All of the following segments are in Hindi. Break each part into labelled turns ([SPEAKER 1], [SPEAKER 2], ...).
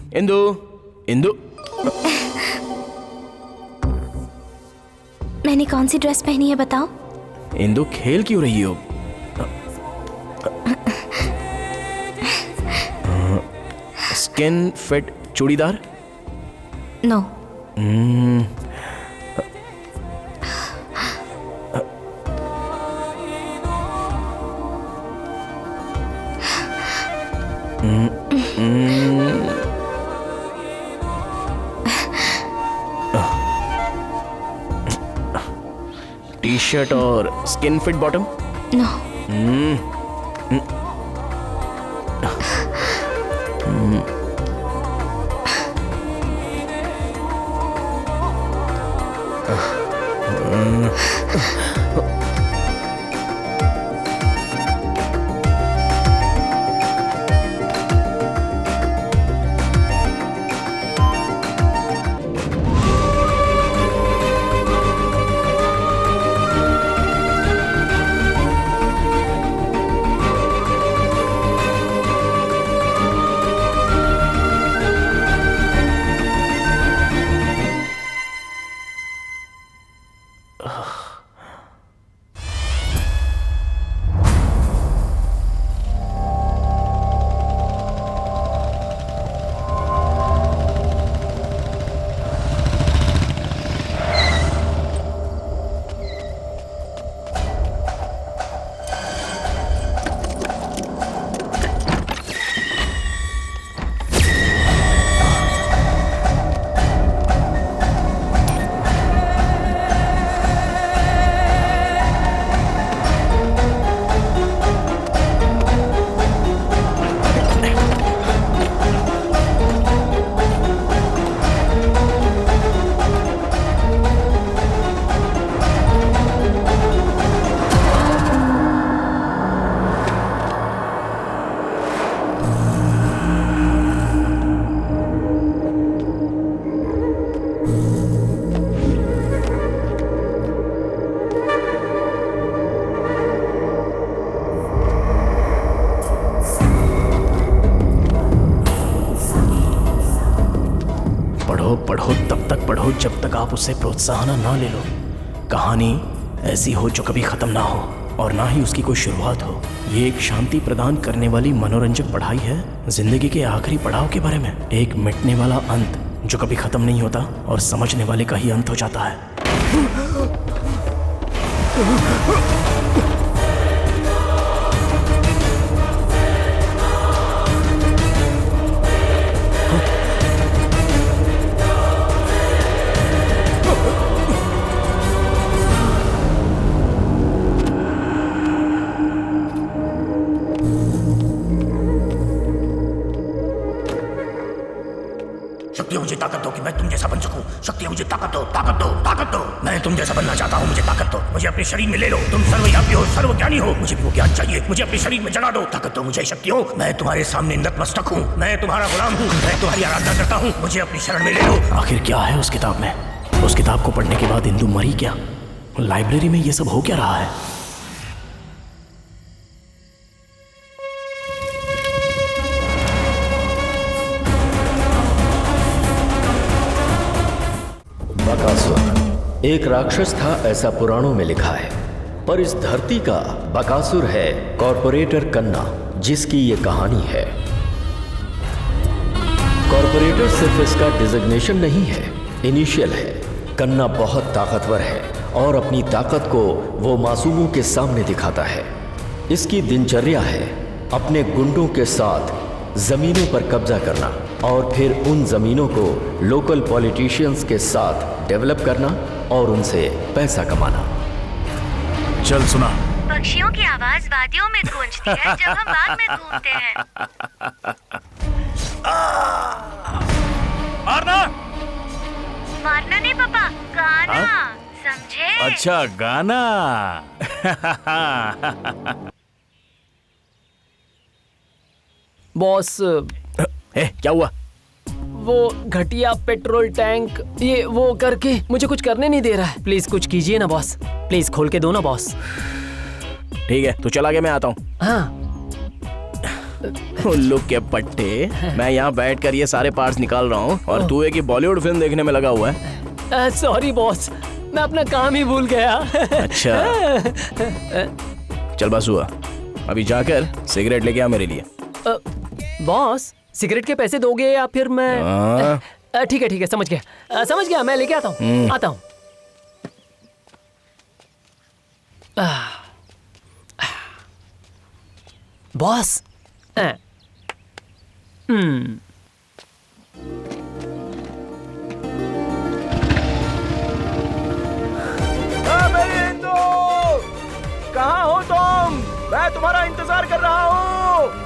[SPEAKER 1] इंदु, इंदु।
[SPEAKER 2] मैंने कौन सी ड्रेस पहनी है बताओ?
[SPEAKER 1] इंदु खेल क्यों रही हो? Skin fit churidar?
[SPEAKER 2] No.
[SPEAKER 1] T shirt और स्किन फिट बॉटम?
[SPEAKER 2] नो।
[SPEAKER 1] पढ़ो तब तक पढ़ो जब तक आप उससे प्रोत्साहन ना ले लो। कहानी ऐसी हो जो कभी खत्म ना हो और ना ही उसकी कोई शुरुआत हो। ये एक शांति प्रदान करने वाली मनोरंजक पढ़ाई है जिंदगी के आखिरी पड़ाव के बारे में। एक मिटने वाला अंत जो कभी खत्म नहीं होता और समझने वाले का ही अंत हो जाता है।
[SPEAKER 3] शक्तियों मुझे ताकत दो कि मैं तुम जैसा बन सकूं। शक्तियों मुझे ताकत दो, ताकत दो, ताकत दो। मैं तुम जैसा बनना चाहता हूं, मुझे ताकत दो। मुझे अपने शरीर में ले लो। तुम सर्वव्यापी हो, सर्वज्ञानी हो। मुझे भी वो ज्ञान चाहिए। मुझे अपने शरीर में जला दो। ताकत दो मुझे शक्तियों। मैं तुम्हारे सामने नतमस्तक हूं। मैं तुम्हारा गुलाम हूं। मैं तुम्हारी आराधना करता हूं। मुझे अपनी शरण में ले लो।
[SPEAKER 1] आखिर क्या है उस किताब में? उस किताब को पढ़ने के बाद इंदु मरी क्या? लाइब्रेरी में ये सब हो क्या रहा है?
[SPEAKER 4] बकासुर एक राक्षस था, ऐसा पुराणों में लिखा है। पर इस धरती का बकासुर है कॉर्पोरेटर कन्ना, जिसकी ये कहानी है। कॉर्पोरेटर सिर्फ इसका डिजिग्नेशन नहीं है, इनिशियल है। कन्ना बहुत ताकतवर है और अपनी ताकत को वो मासूमों के सामने दिखाता है। इसकी दिनचर्या है अपने गुंडों के साथ जमीनों पर कब्जा करना और फिर उन जमीनों को लोकल पॉलिटिशियंस के साथ डेवलप करना और उनसे पैसा कमाना।
[SPEAKER 5] चल सुना,
[SPEAKER 6] पक्षियों की आवाज वादियों में गूंजती है जब हम बाग में घूमते हैं।
[SPEAKER 5] मारना
[SPEAKER 6] मारना नहीं पापा, गाना, समझे?
[SPEAKER 5] अच्छा गाना।
[SPEAKER 7] बॉस,
[SPEAKER 1] क्या हुआ?
[SPEAKER 7] वो घटिया पेट्रोल टैंक ये वो करके मुझे कुछ करने नहीं दे रहा है। प्लीज कुछ कीजिए ना बॉस, प्लीज खोल के दो ना बॉस।
[SPEAKER 1] ठीक है, तू चला गया, मैं आता हूँ।
[SPEAKER 7] हाँ
[SPEAKER 1] उल्लू के पट्टे, मैं यहाँ बैठ कर ये सारे पार्ट्स निकाल रहा हूँ और तू एक ही बॉलीवुड फिल्म देखने में लगा हुआ है।
[SPEAKER 7] सॉरी बॉस, मैं अपना काम ही भूल गया।
[SPEAKER 1] अच्छा चल बस हुआ, अभी जाकर सिगरेट लेके आ मेरे लिए।
[SPEAKER 7] बॉस सिगरेट के पैसे दोगे या फिर मैं?
[SPEAKER 1] हाँ।
[SPEAKER 7] ठीक है समझ गया, मैं लेके आता हूँ, आता हूँ। बॉस
[SPEAKER 1] कहाँ हो तुम? मैं तुम्हारा इंतजार कर रहा हूँ।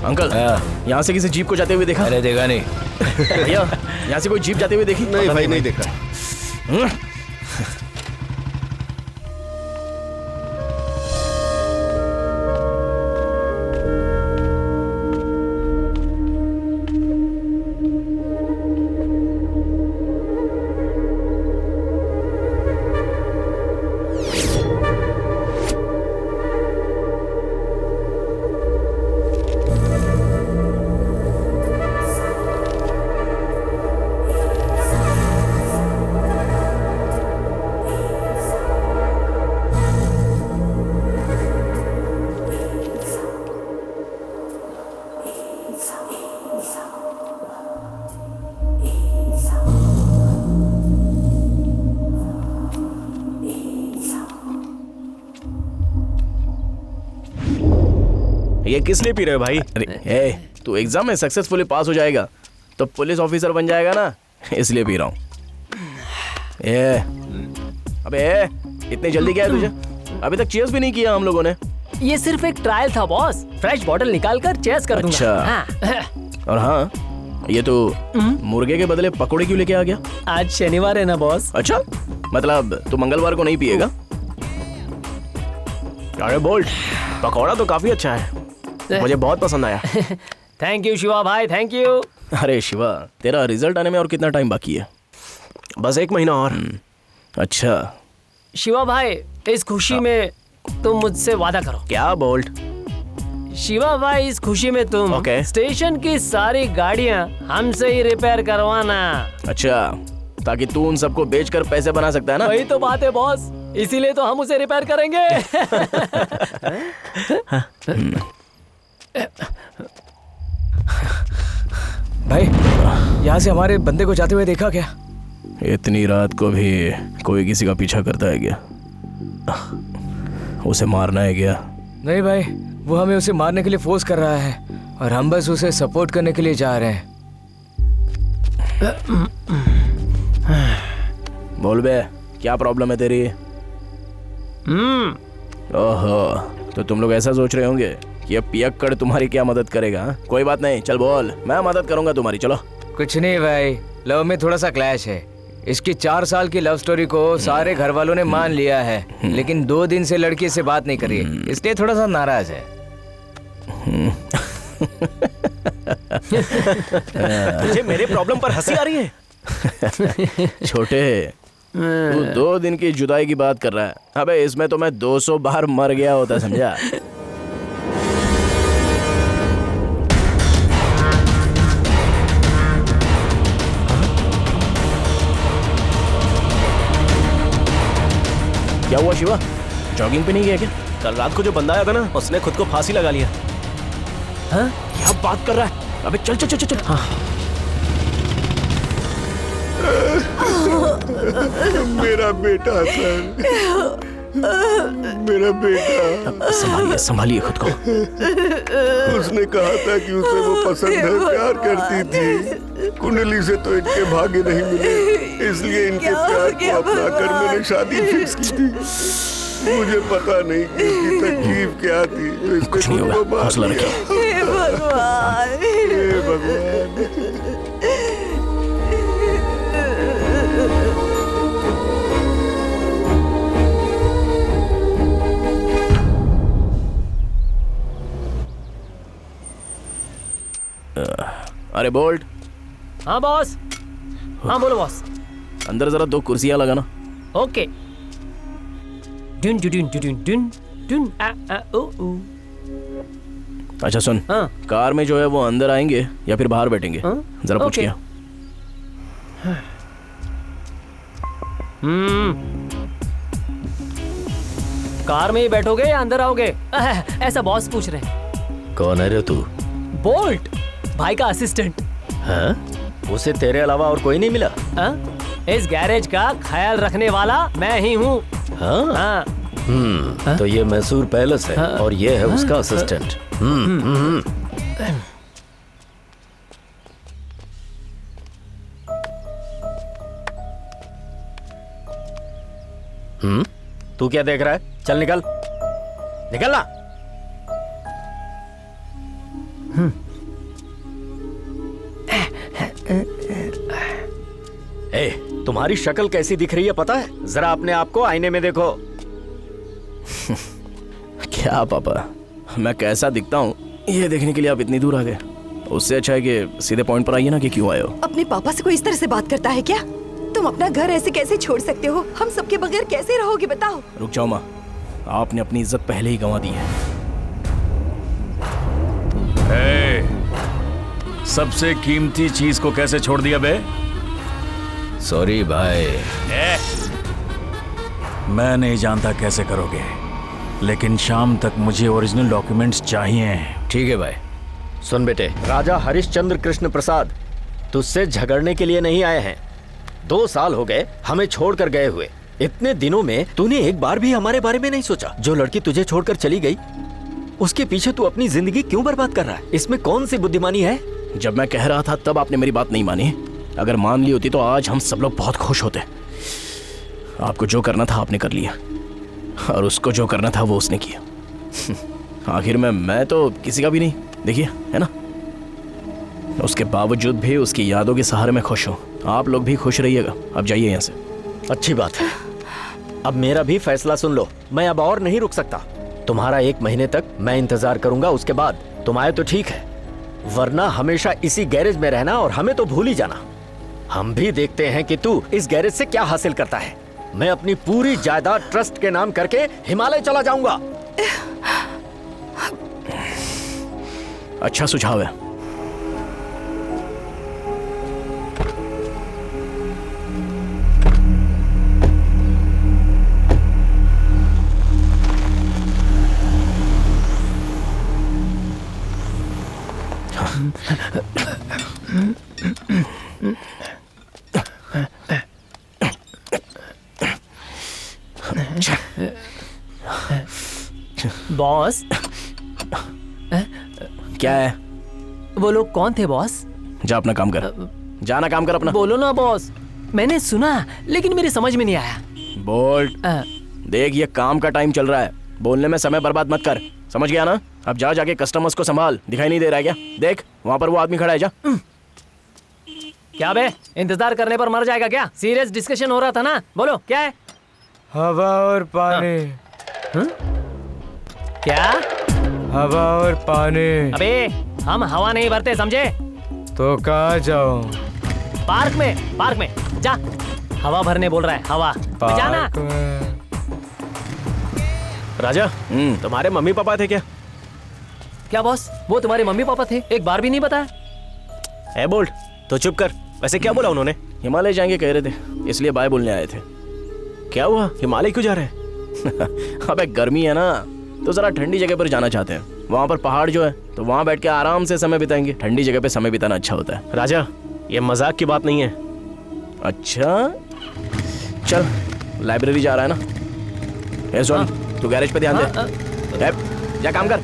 [SPEAKER 1] अंकल, यहाँ से किसी जीप को जाते हुए देखा?
[SPEAKER 3] मैंने देखा नहीं।
[SPEAKER 1] भैया, यहाँ से कोई जीप जाते हुए देखी?
[SPEAKER 8] नहीं भाई, नहीं देखा।
[SPEAKER 1] ये किस लिए पी रहे हो भाई? अरे तू एग्जाम में सक्सेसफुली पास हो जाएगा तो पुलिस ऑफिसर बन जाएगा ना, इसलिए पी रहा हूँ। अबे इतनी जल्दी क्या है तुझे? अभी तक चीयर्स भी नहीं किया हम लोगों ने।
[SPEAKER 7] ये सिर्फ एक ट्रायल था बॉस, फ्रेश बॉटल निकाल कर चेस कर दूंगा।
[SPEAKER 1] अच्छा।
[SPEAKER 7] हाँ।
[SPEAKER 1] और हाँ, ये तो मुर्गे के बदले पकोड़े क्यों लेके आ गया?
[SPEAKER 7] आज शनिवार है ना बॉस।
[SPEAKER 1] अच्छा, मतलब तू मंगलवार को नहीं पिएगा? अरे बोल्ट, पकौड़ा तो काफी अच्छा है, मुझे बहुत पसंद आया।
[SPEAKER 7] थैंक यू शिवा भाई, थैंक यू।
[SPEAKER 1] अरे शिवा, तेरा रिजल्ट आने में और कितना टाइम बाकी है?
[SPEAKER 8] बस 1 महीना और।
[SPEAKER 1] अच्छा
[SPEAKER 7] शिवा भाई, इस खुशी में तुम मुझसे वादा करो।
[SPEAKER 1] क्या बोल्ट?
[SPEAKER 7] शिवा भाई, इस खुशी में तुम
[SPEAKER 1] ओके।
[SPEAKER 7] स्टेशन की सारी गाड़ियाँ हमसे ही रिपेयर करवाना।
[SPEAKER 1] अच्छा, ताकि तू उन सबको बेचकर पैसे बना सकता है ना?
[SPEAKER 7] वही तो बात है बॉस, इसीलिए तो हम उसे रिपेयर करेंगे।
[SPEAKER 9] भाई, यहाँ से हमारे बंदे को जाते हुए देखा क्या?
[SPEAKER 1] इतनी रात को भी कोई किसी का पीछा करता है क्या? उसे मारना है क्या?
[SPEAKER 9] नहीं भाई, वो हमें उसे मारने के लिए फोर्स कर रहा है और हम बस उसे सपोर्ट करने के लिए जा रहे हैं।
[SPEAKER 1] बोल बे, क्या प्रॉब्लम है तेरी? ओहो, तो तुम लोग ऐसा सोच रहे होंगे कि ये पियक्कड़ तुम्हारी क्या मदद करेगा? कोई बात नहीं, चल बोल, मैं मदद करूंगा तुम्हारी। चलो।
[SPEAKER 9] कुछ नहीं भाई, लव में थोड़ा सा क्लैश है। इसकी 4 साल की लव स्टोरी को सारे घर वालों ने मान लिया है, लेकिन 2 दिन से लड़की से बात नहीं करी, इसलिए थोड़ा सा नाराज है।
[SPEAKER 8] तुझे मेरे प्रॉब्लम पर हंसी आ रही है?
[SPEAKER 1] छोटे, तू 2 दिन की जुदाई की बात कर रहा है। अबे इसमें तो मैं 200 बार मर गया होता, समझा? क्या हुआ शिवा, जॉगिंग पे नहीं गया क्या?
[SPEAKER 8] कल रात को जो बंदा आया था ना, उसने खुद को फांसी लगा लिया।
[SPEAKER 1] हाँ? क्या बात कर रहा है? अबे चल चल चल चल, चल। हाँ।
[SPEAKER 10] मेरा बेटा सर, मेरा बेटा।
[SPEAKER 1] संभालिए संभालिए खुद को।
[SPEAKER 10] उसने कहा था कि उसे वो पसंद है, प्यार करती थी। कुंडली से तो इनके भाग्य नहीं मिले, इसलिए इनके प्यार को अपना कर मैंने शादी फिक्स की थी। मुझे पता नहीं कि इसकी तकलीफ क्या थी, तो इसने
[SPEAKER 1] कुछ नहीं होगा, हौसला रखिए।
[SPEAKER 10] हे भगवान, हे भगवान।
[SPEAKER 1] अरे बोल्ट।
[SPEAKER 7] हाँ बॉस। हाँ बोलो बॉस।
[SPEAKER 1] अंदर जरा 2 कुर्सियां लगाना।
[SPEAKER 7] ओके। डुन डुन डुन डुन डुन डुन आ आ ओ ओ।
[SPEAKER 1] अच्छा सुन,
[SPEAKER 7] हाँ।
[SPEAKER 1] कार में जो है वो अंदर आएंगे या फिर बाहर बैठेंगे?
[SPEAKER 7] हाँ?
[SPEAKER 1] जरा पूछ
[SPEAKER 7] ओके।
[SPEAKER 1] क्या।
[SPEAKER 7] कार में ही बैठोगे या अंदर आओगे? ऐसा बॉस पूछ रहे हैं।
[SPEAKER 4] कौन है रे तू?
[SPEAKER 7] बोल्ट, भाई का असिस्टेंट।
[SPEAKER 4] हाँ? उसे तेरे अलावा और कोई नहीं मिला?
[SPEAKER 7] हाँ? इस गैरेज का ख्याल रखने वाला मैं ही हूँ।
[SPEAKER 4] हाँ?
[SPEAKER 7] हाँ।
[SPEAKER 4] तो ये मैसूर पैलेस है और ये है उसका असिस्टेंट। तू क्या देख रहा है? चल निकल, निकल ना। ए, तुम्हारी शक्ल कैसी दिख रही है पता है? जरा अपने आप को आईने में देखो।
[SPEAKER 1] क्या पापा, मैं कैसा दिखता हूँ ये देखने के लिए आप इतनी दूर आ गए? उससे अच्छा है कि सीधे पॉइंट पर आइए ना कि क्यों आए हो।
[SPEAKER 11] अपने पापा से कोई इस तरह से बात करता है क्या? तुम अपना घर ऐसे कैसे छोड़ सकते हो? हम सबके बगैर कैसे रहोगे बताओ?
[SPEAKER 1] रुक जाओ माँ, आपने अपनी इज्जत पहले ही गंवा दी है।
[SPEAKER 5] सबसे कीमती चीज को कैसे छोड़ दिया बे?
[SPEAKER 9] सॉरी भाई।
[SPEAKER 5] मैं नहीं जानता कैसे करोगे, लेकिन शाम तक मुझे ओरिजिनल डॉक्यूमेंट्स चाहिए।
[SPEAKER 9] ठीक है भाई।
[SPEAKER 4] सुन बेटे, राजा हरिश्चंद्र कृष्ण प्रसाद तुझसे झगड़ने के लिए नहीं आए हैं। 2 साल हो गए हमें छोड़कर गए हुए। इतने दिनों में तूने एक बार भी हमारे बारे में नहीं सोचा। जो लड़की तुझे छोड़कर चली गई उसके पीछे तू अपनी जिंदगी क्यों बर्बाद कर रहा है? इसमें कौन सी बुद्धिमानी है?
[SPEAKER 1] जब मैं कह रहा था तब आपने मेरी बात नहीं मानी। अगर मान ली होती तो आज हम सब लोग बहुत खुश होते। आपको जो करना था आपने कर लिया, और उसको जो करना था वो उसने किया। आखिर में मैं तो किसी का भी नहीं, देखिए है ना। उसके बावजूद भी उसकी यादों के सहारे में खुश हूँ। आप लोग भी खुश रहिएगा। अब जाइए यहाँ से।
[SPEAKER 4] अच्छी बात है। अब मेरा भी फैसला सुन लो। मैं अब और नहीं रुक सकता। तुम्हारा 1 महीने तक मैं इंतजार करूंगा, उसके बाद तुम आए तो ठीक है, वरना हमेशा इसी गैरेज में रहना और हमें तो भूल ही जाना। हम भी देखते हैं कि तू इस गैरेज से क्या हासिल करता है। मैं अपनी पूरी जायदाद ट्रस्ट के नाम करके हिमालय चला जाऊंगा।
[SPEAKER 1] अच्छा सुझाव है।
[SPEAKER 7] बॉस,
[SPEAKER 1] क्या है?
[SPEAKER 7] वो लोग कौन थे बॉस?
[SPEAKER 1] जा अपना काम कर, जाना काम कर अपना।
[SPEAKER 7] बोलो ना बॉस। मैंने सुना लेकिन मेरी समझ में नहीं आया।
[SPEAKER 1] बोल्ट, देख ये काम का टाइम चल रहा है, बोलने में समय बर्बाद मत कर, समझ गया ना? अब जा जाके कस्टमर्स को संभाल। दिखाई नहीं दे रहा है क्या? देख वहां पर वो आदमी खड़ा है, जा।
[SPEAKER 7] क्या बे, इंतजार करने पर मर जाएगा क्या? सीरियस डिस्कशन हो रहा था ना, बोलो क्या है?
[SPEAKER 9] हवा और पानी।
[SPEAKER 7] क्या?
[SPEAKER 9] हवा और पानी।
[SPEAKER 7] अबे हम हवा नहीं भरते, समझे?
[SPEAKER 9] तो कहाँ जाऊं?
[SPEAKER 7] पार्क में, पार्क में जा। हवा भरने बोल रहा है, हवा जाना।
[SPEAKER 8] राजा तुम्हारे मम्मी पापा थे क्या?
[SPEAKER 7] क्या बॉस, वो तुम्हारे मम्मी पापा थे? एक बार भी नहीं बताया।
[SPEAKER 8] ए बोल्ट, तो चुप कर। वैसे क्या बोला उन्होंने?
[SPEAKER 1] हिमालय जाएंगे कह रहे थे, इसलिए बाय बोलने आए थे।
[SPEAKER 8] क्या हुआ, हिमालय क्यों जा रहे हैं?
[SPEAKER 1] अबे गर्मी है ना, तो जरा ठंडी जगह पर जाना चाहते हैं। वहाँ पर पहाड़ जो है, तो वहाँ बैठ के आराम से समय बिताएंगे। ठंडी जगह पे समय बिताना अच्छा होता है।
[SPEAKER 8] राजा ये मजाक की बात नहीं है।
[SPEAKER 1] अच्छा चल, लाइब्रेरी जा रहा है ना? सुन, तू गैरेज पे ध्यान दे। जा काम कर।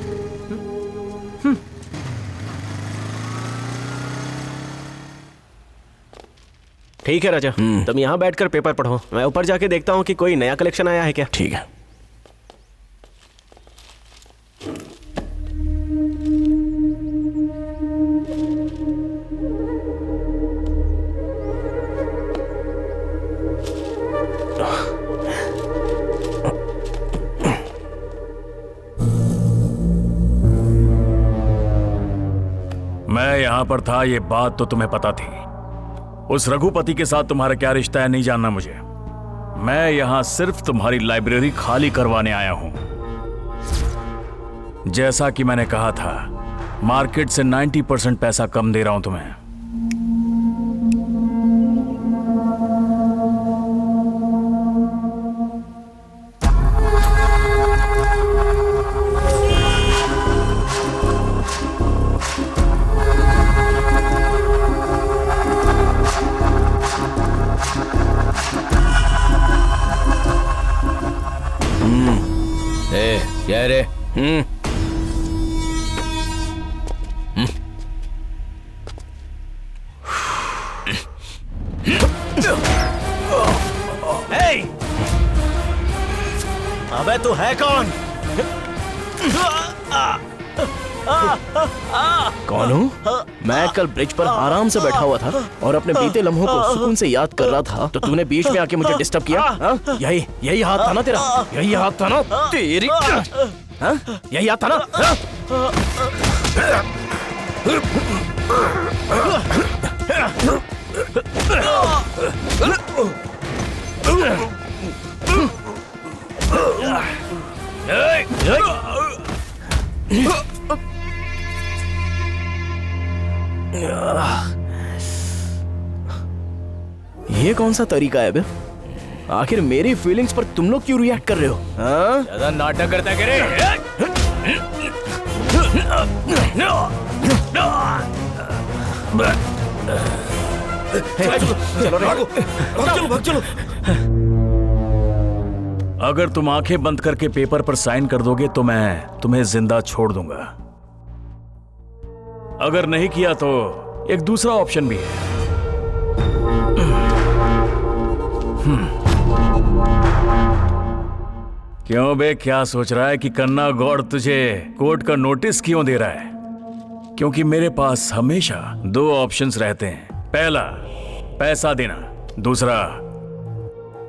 [SPEAKER 8] ठीक है राजा, तुम यहाँ बैठकर पेपर पढ़ो, मैं ऊपर जाके देखता हूँ कि कोई नया कलेक्शन आया है क्या।
[SPEAKER 1] ठीक है।
[SPEAKER 5] मैं यहाँ पर था, ये बात तो तुम्हें पता थी। उस रघुपति के साथ तुम्हारा क्या रिश्ता है नहीं जानना मुझे। मैं यहाँ सिर्फ तुम्हारी लाइब्रेरी खाली करवाने आया हूँ। जैसा कि मैंने कहा था, मार्केट से 90% पैसा कम दे रहा हूँ तुम्हें।
[SPEAKER 9] क्या रे?
[SPEAKER 8] अबे तू है कौन?
[SPEAKER 1] कौन हूँ? मैं कल ब्रिज पर आराम से बैठा हुआ था और अपने बीते लम्हों को सुकून से याद कर रहा था, तो तूने बीच में आके मुझे डिस्टर्ब किया। यही हाथ था ना तेरा? यही हाथ था ना तेरी? यही हाथ था ना? ये कौन सा तरीका है बे? आखिर मेरी फीलिंग्स पर तुम लोग क्यों रिएक्ट कर रहे हो?
[SPEAKER 9] ज्यादा नाटक करता है रे।
[SPEAKER 8] चलो चलो।
[SPEAKER 5] अगर तुम आंखें बंद करके पेपर पर साइन कर दोगे तो मैं तुम्हें जिंदा छोड़ दूंगा। अगर नहीं किया तो एक दूसरा ऑप्शन भी है। क्यों बे, क्या सोच रहा है कि कन्ना गौड़ तुझे कोर्ट का नोटिस क्यों दे रहा है? क्योंकि मेरे पास हमेशा दो ऑप्शंस रहते हैं। पहला, पैसा देना, दूसरा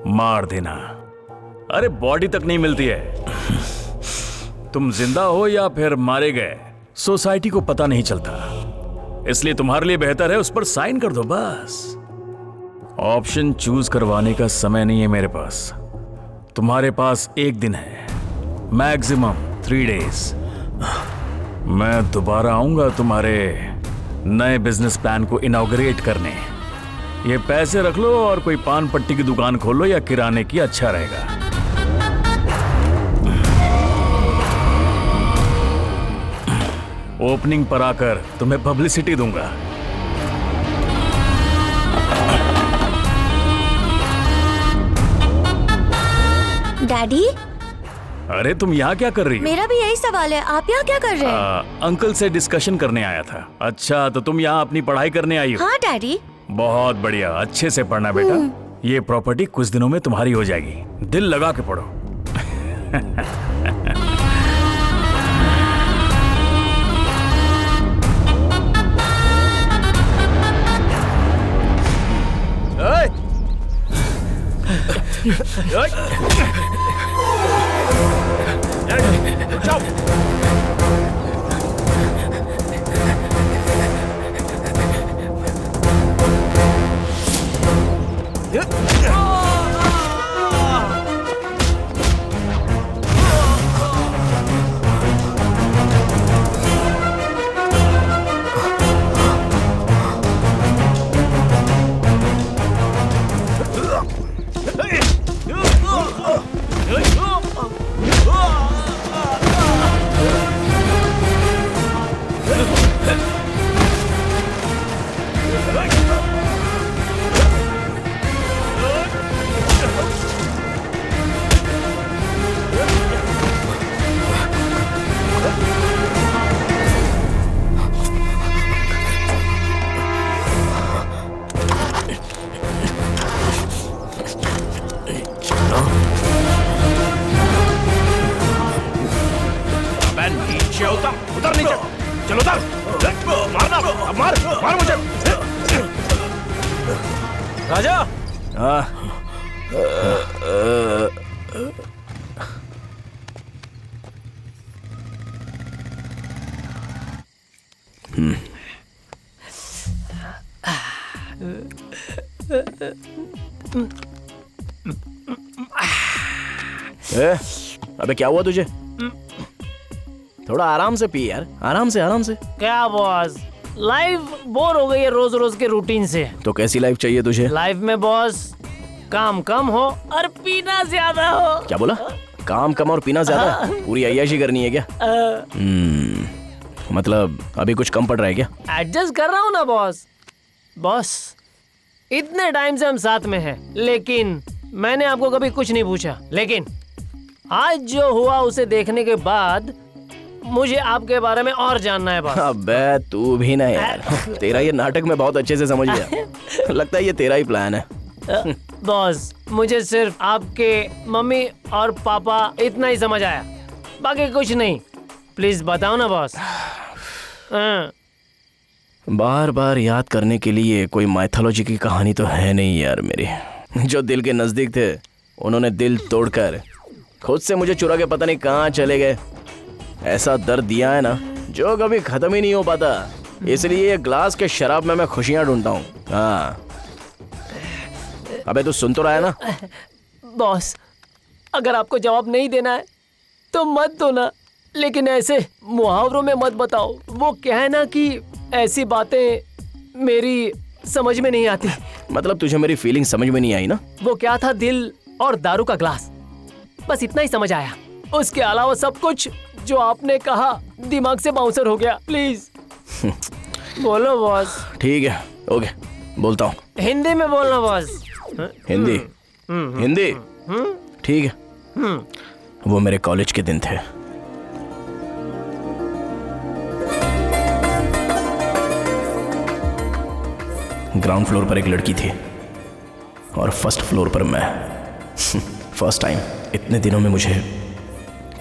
[SPEAKER 5] मार देना। अरे बॉडी तक नहीं मिलती है, तुम जिंदा हो या फिर मारे गए सोसाइटी को पता नहीं चलता। इसलिए तुम्हारे लिए बेहतर है उस पर साइन कर दो बस। ऑप्शन चूज करवाने का समय नहीं है मेरे पास। तुम्हारे पास एक दिन है, मैक्सिमम 3 डेज। मैं दोबारा आऊंगा तुम्हारे नए बिजनेस प्लान को इनॉग्रेट करने। ये पैसे रख लो और कोई पान पट्टी की दुकान खोलो या किराने की, अच्छा रहेगा। ओपनिंग पर आकर तुम्हें पब्लिसिटी दूंगा।
[SPEAKER 2] डैडी,
[SPEAKER 5] अरे तुम यहाँ क्या कर रही हो?
[SPEAKER 2] मेरा भी यही सवाल है, आप यहाँ क्या कर रहे हैं?
[SPEAKER 5] अंकल से डिस्कशन करने आया था। अच्छा, तो तुम यहाँ अपनी पढ़ाई करने आई हो?
[SPEAKER 2] हाँ डैडी।
[SPEAKER 5] बहुत बढ़िया, अच्छे से पढ़ना बेटा। ये प्रॉपर्टी कुछ दिनों में तुम्हारी हो जाएगी, दिल लगा के पढ़ो।
[SPEAKER 8] जाओ। शिया उतर नीचे, चलो उतर, मारना, अब मार मुझे। राजा,
[SPEAKER 1] अबे क्या हुआ तुझे? थोड़ा आराम से पी यार, आराम से।
[SPEAKER 7] क्या बॉस, लाइफ बोर हो गई है रोज रोज के रूटीन से।
[SPEAKER 1] तो कैसी लाइफ चाहिए तुझे?
[SPEAKER 7] लाइफ में बॉस काम कम हो और पीना ज्यादा हो।
[SPEAKER 1] क्या बोला? काम कम और पीना ज्यादा? पूरी अय्याशी करनी है क्या? मतलब अभी कुछ कम पड़ रहा है क्या?
[SPEAKER 7] एडजस्ट कर रहा हूँ ना बॉस। बॉस, इतने टाइम से हम साथ में हैं, लेकिन मैंने आपको कभी कुछ नहीं पूछा, लेकिन आज जो हुआ उसे देखने के बाद मुझे आपके बारे में और जानना है बॉस।
[SPEAKER 1] अबे तू भी ना यार, तेरा ये नाटक मैं बहुत अच्छे से समझ गया। लगता है ये तेरा ही प्लान है।
[SPEAKER 7] बॉस, मुझे सिर्फ आपके मम्मी और पापा इतना ही समझ आया, बाकी कुछ नहीं। प्लीज बताओ ना बॉस।
[SPEAKER 1] बार बार याद करने के लिए कोई माइथोलॉजी की कहानी तो है नहीं यार मेरी। जो दिल के नजदीक थे उन्होंने दिल तोड़कर खुद से मुझे चुरा के पता नहीं कहाँ चले गए। ऐसा दर्द दिया है ना जो कभी खत्म ही नहीं हो पाता। इसलिए ये ग्लास के शराब में मैं खुशियां ढूंढता हूँ। हाँ, अबे तू सुन तो रहा है ना?
[SPEAKER 7] बॉस, अगर आपको जवाब नहीं देना है तो मत दो ना, लेकिन ऐसे मुहावरों में मत बताओ। वो क्या है ना कि ऐसी बातें मेरी समझ में नहीं आती।
[SPEAKER 1] मतलब तुझे मेरी फीलिंग समझ में नहीं आई ना?
[SPEAKER 7] वो क्या था, दिल और दारू का ग्लास, बस इतना ही समझ आया। उसके अलावा सब कुछ जो आपने कहा दिमाग से बाउंसर हो गया। प्लीज बोलो बॉस।
[SPEAKER 1] ठीक है, ओके, बोलता हूँ।
[SPEAKER 7] हिंदी में बोलना बॉस।
[SPEAKER 1] हिंदी? हिंदी? ठीक है। वो मेरे कॉलेज के दिन थे। ग्राउंड फ्लोर पर एक लड़की थी और फर्स्ट फ्लोर पर मैं। फर्स्ट टाइम इतने दिनों में मुझे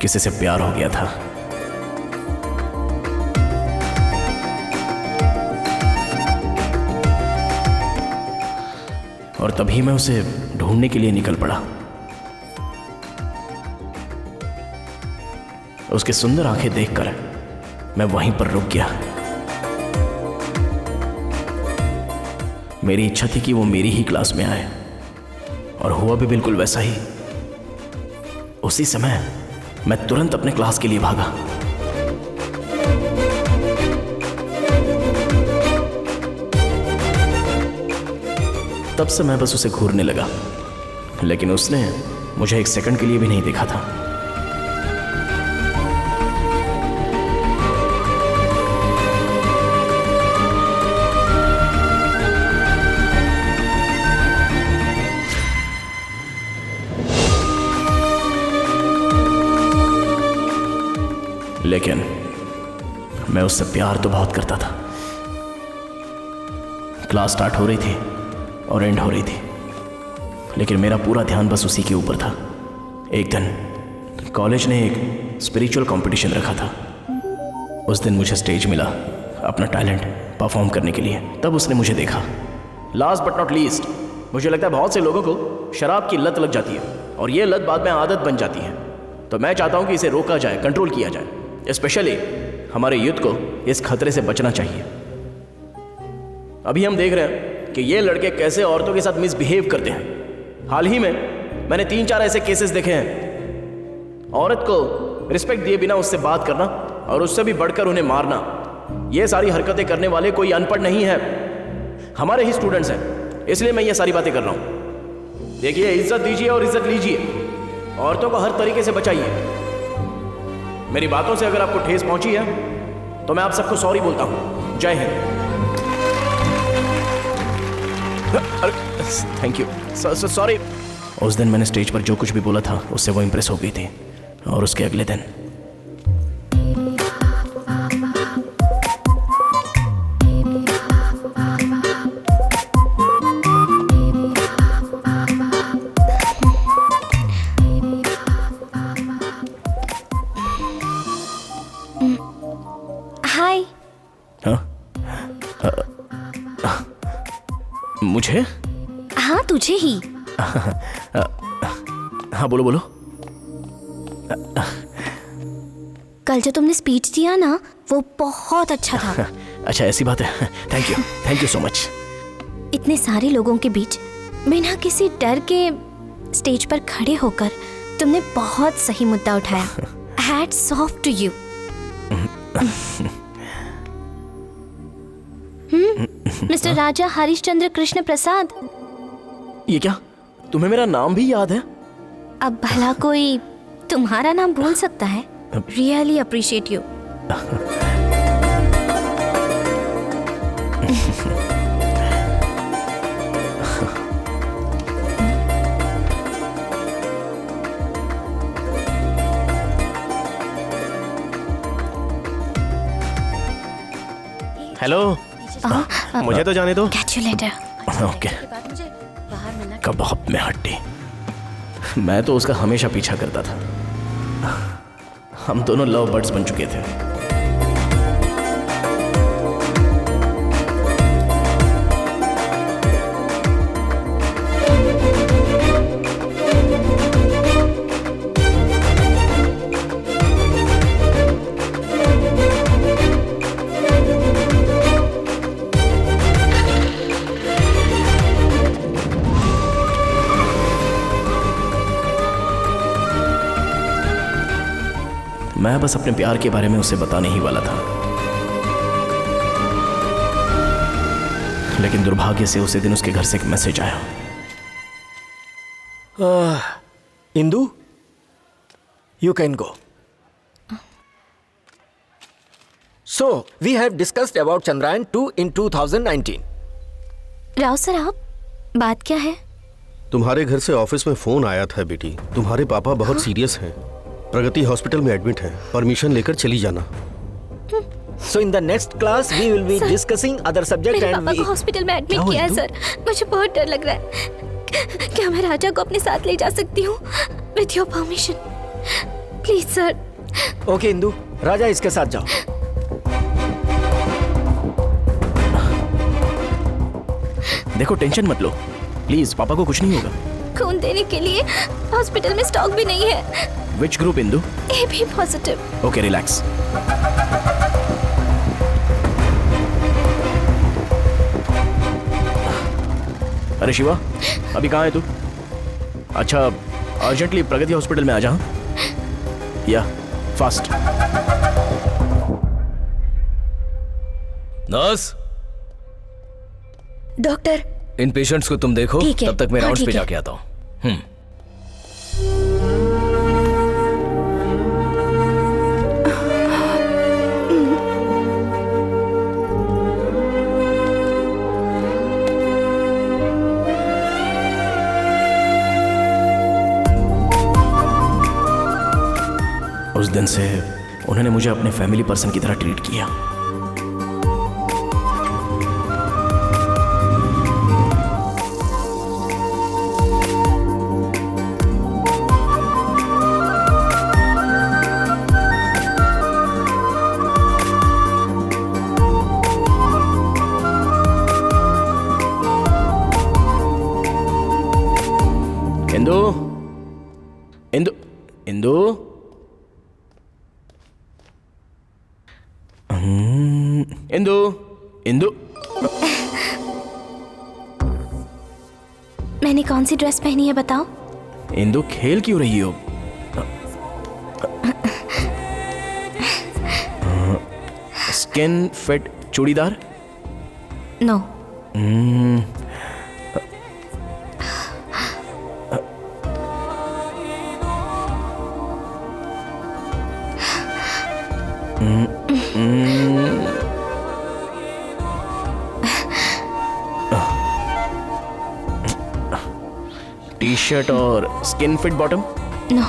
[SPEAKER 1] किसी से प्यार हो गया था। और तभी मैं उसे ढूंढने के लिए निकल पड़ा। उसकी सुंदर आंखें देखकर मैं वहीं पर रुक गया। मेरी इच्छा थी कि वो मेरी ही क्लास में आए, और हुआ भी बिल्कुल वैसा ही। उसी समय मैं तुरंत अपने क्लास के लिए भागा। तब से मैं बस उसे घूरने लगा, लेकिन उसने मुझे एक सेकंड के लिए भी नहीं देखा था। लेकिन मैं उससे प्यार तो बहुत करता था। क्लास स्टार्ट हो रही थी और एंड हो रही थी, लेकिन मेरा पूरा ध्यान बस उसी के ऊपर था। एक दिन कॉलेज ने एक स्पिरिचुअल कंपटीशन रखा था। उस दिन मुझे स्टेज मिला अपना टैलेंट परफॉर्म करने के लिए। तब उसने मुझे देखा। लास्ट बट नॉट लीस्ट, मुझे लगता है बहुत से लोगों को शराब की लत लग जाती है, और ये लत बाद में आदत बन जाती है। तो मैं चाहता हूँ कि इसे रोका जाए, कंट्रोल किया जाए। स्पेशली हमारे यूथ को इस खतरे से बचना चाहिए। अभी हम देख रहे हैं कि ये लड़के कैसे औरतों के साथ मिसबिहेव करते हैं। हाल ही में मैंने 3-4 ऐसे केसेस देखे हैं। औरत को रिस्पेक्ट दिए बिना उससे बात करना और उससे भी बढ़कर उन्हें मारना। ये सारी हरकतें करने वाले कोई अनपढ़ नहीं है, हमारे ही स्टूडेंट्स हैं। इसलिए मैं ये सारी बातें कर रहा हूँ। देखिए, इज्जत दीजिए और इज्जत लीजिए। औरतों को हर तरीके से बचाइए। मेरी बातों से अगर आपको ठेस पहुंची है तो मैं आप सबको सॉरी बोलता हूं। जय हिंद। Thank you, sorry. उस दिन मैंने स्टेज पर जो कुछ भी बोला था उससे वो इंप्रेस हो गई थी, और उसके अगले दिन
[SPEAKER 2] तुझे ही।
[SPEAKER 1] हाँ बोलो बोलो।
[SPEAKER 2] कल जो तुमने स्पीच दिया ना, वो बहुत अच्छा था।
[SPEAKER 1] अच्छा ऐसी बात है। Thank you so much.
[SPEAKER 2] इतने सारे लोगों के बीच बिना किसी डर के स्टेज पर खड़े होकर तुमने बहुत सही मुद्दा उठाया। Hats off to you. Mister Raja Harishchandra Krishna Prasad.
[SPEAKER 1] ये क्या, तुम्हें मेरा नाम भी याद है?
[SPEAKER 2] अब भला कोई तुम्हारा नाम भूल सकता है? Really appreciate you.
[SPEAKER 8] हेलो, मुझे तो जाने दो।
[SPEAKER 2] Catch you later.
[SPEAKER 1] ओके। कबाब में हड्डी। मैं तो उसका हमेशा पीछा करता था। हम दोनों लव बर्ड्स बन चुके थे। मैं बस अपने प्यार के बारे में उसे बताने ही वाला था, लेकिन दुर्भाग्य से उसी दिन उसके घर से एक मैसेज आया।
[SPEAKER 4] Indu, you can go. So, we have discussed about Chandrayaan 2 in 2019.
[SPEAKER 2] Rao sir, आप बात क्या है?
[SPEAKER 10] तुम्हारे घर से ऑफिस में फोन आया था बेटी। तुम्हारे पापा बहुत सीरियस हैं, प्रगति हॉस्पिटल में एडमिट हैं। परमिशन लेकर चली जाना।
[SPEAKER 4] So in the next class we will be discussing other subject
[SPEAKER 2] मेरे
[SPEAKER 4] and
[SPEAKER 2] पापा को हॉस्पिtal में एडमिट किया है सर। मुझे बहुत डर लग रहा है। क्या मैं राजा को अपने साथ ले जा सकती हूँ? With your permission, please sir.
[SPEAKER 4] Okay Indu, Raja इसके साथ जाओ।
[SPEAKER 1] देखो टेंशन मत लो, प्लीज, पापा को कुछ नहीं होगा।
[SPEAKER 2] खून देने के लिए हॉस्पिटल में स्टॉक भी नहीं है।
[SPEAKER 1] Which group Indu?
[SPEAKER 2] AB positive.
[SPEAKER 1] Okay relax. अरे शिवा, अभी कहाँ है तू? अच्छा, अर्जेंटली प्रगति हॉस्पिटल में आ जा। या फास्ट।
[SPEAKER 9] नर्स,
[SPEAKER 2] डॉक्टर,
[SPEAKER 9] इन पेशेंट्स को तुम देखो,
[SPEAKER 2] ठीक है।
[SPEAKER 9] तब तक मैं
[SPEAKER 2] हाँ,
[SPEAKER 9] राउंड्स पे
[SPEAKER 2] ठीक है।
[SPEAKER 9] जाके आता हूँ।
[SPEAKER 1] उस दिन से उन्होंने मुझे अपने फैमिली पर्सन की तरह ट्रीट किया। इंदु, इंदु, इंदु, इंदु, इंदु।
[SPEAKER 2] मैंने कौन सी ड्रेस पहनी है बताओ?
[SPEAKER 1] इंदु, खेल क्यों रही हो? Skin fit churidar?
[SPEAKER 2] No.
[SPEAKER 1] T shirt और स्किन फिट बॉटम?
[SPEAKER 2] नो।